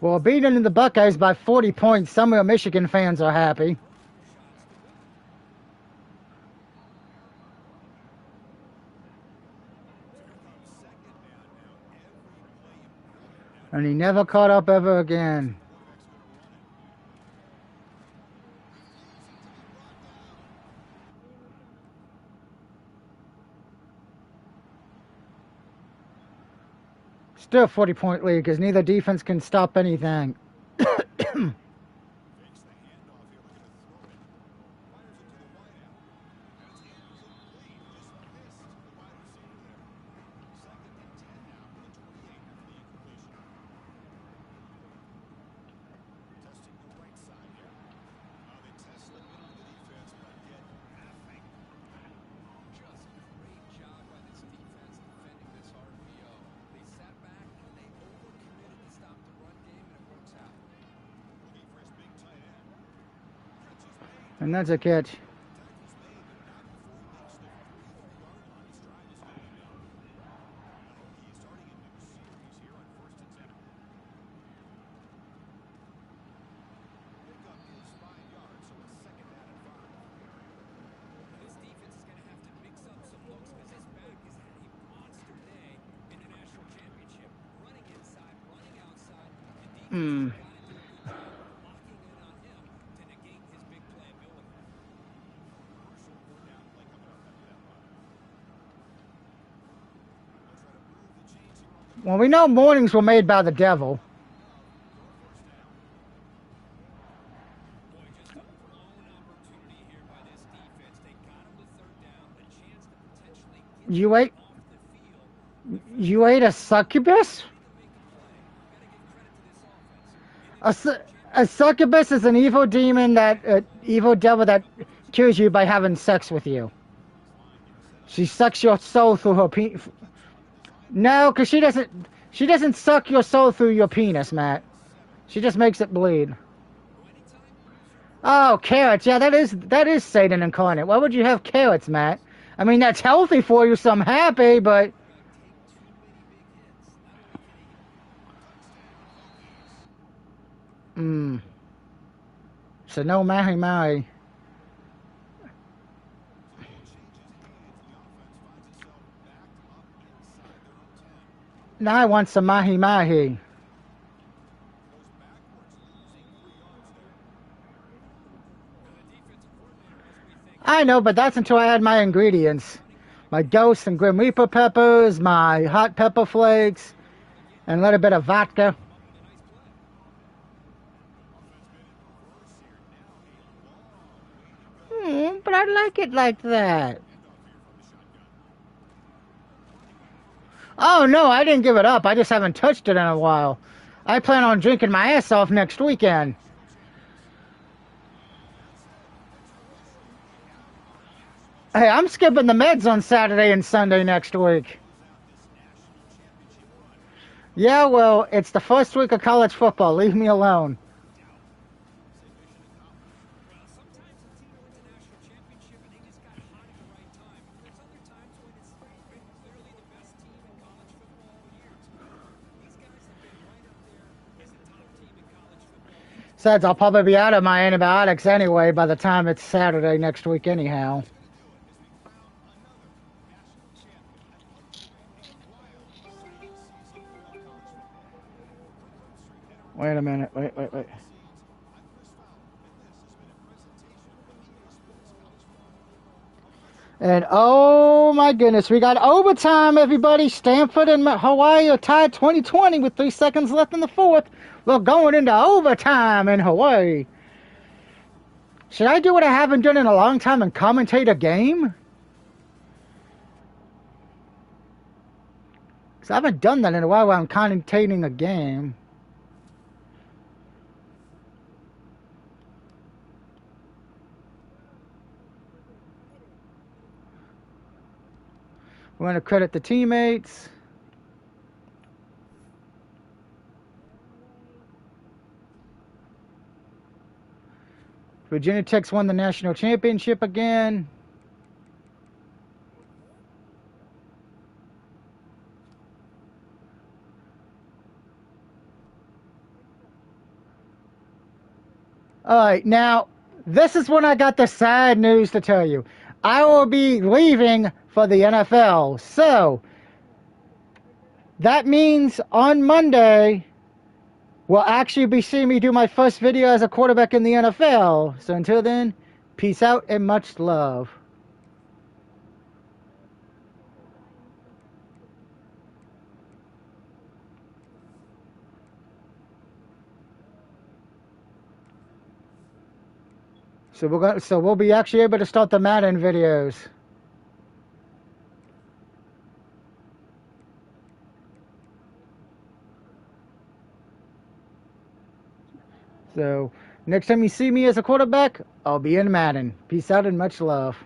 Well, beating the Buckeyes by 40 points, some of the Michigan fans are happy. And he never caught up ever again. Still 40-point lead because neither defense can stop anything. And that's a catch. Hmm. Well, we know mornings were made by the devil. You ate a succubus? A, a succubus is an evil demon evil devil that kills you by having sex with you. She sucks your soul through her penis. No, because she doesn't suck your soul through your penis, Matt. She just makes it bleed. Oh, carrots. Yeah, that is Satan incarnate. Why would you have carrots, Matt? I mean, that's healthy for you, so I'm happy, but... So no mahi mahi. Now I want some mahi mahi. I know, but that's until I add my ingredients. My Ghost and Grim Reaper peppers, my hot pepper flakes, and a little bit of vodka. But I like it like that. Oh, no, I didn't give it up. I just haven't touched it in a while. I plan on drinking my ass off next weekend. Hey, I'm skipping the meds on Saturday and Sunday next week. Yeah, well, it's the first week of college football. Leave me alone. Besides, I'll probably be out of my antibiotics anyway by the time it's Saturday next week anyhow. Wait a minute. Wait. And oh my goodness, we got overtime, everybody. Stanford and Hawaii are tied 20-20 with 3 seconds left in the fourth. We're going into overtime in Hawaii. Should I do what I haven't done in a long time and commentate a game? Because I haven't done that in a while where I'm commentating a game. We're going to credit the teammates. Virginia Tech's won the national championship again. All right, now, this is when I got the sad news to tell you. I will be leaving for the NFL. So, that means on Monday, we'll actually be seeing me do my first video as a quarterback in the NFL. So until then, peace out and much love. So we'll be actually able to start the Madden videos. So next time you see me as a quarterback, I'll be in Madden. Peace out and much love.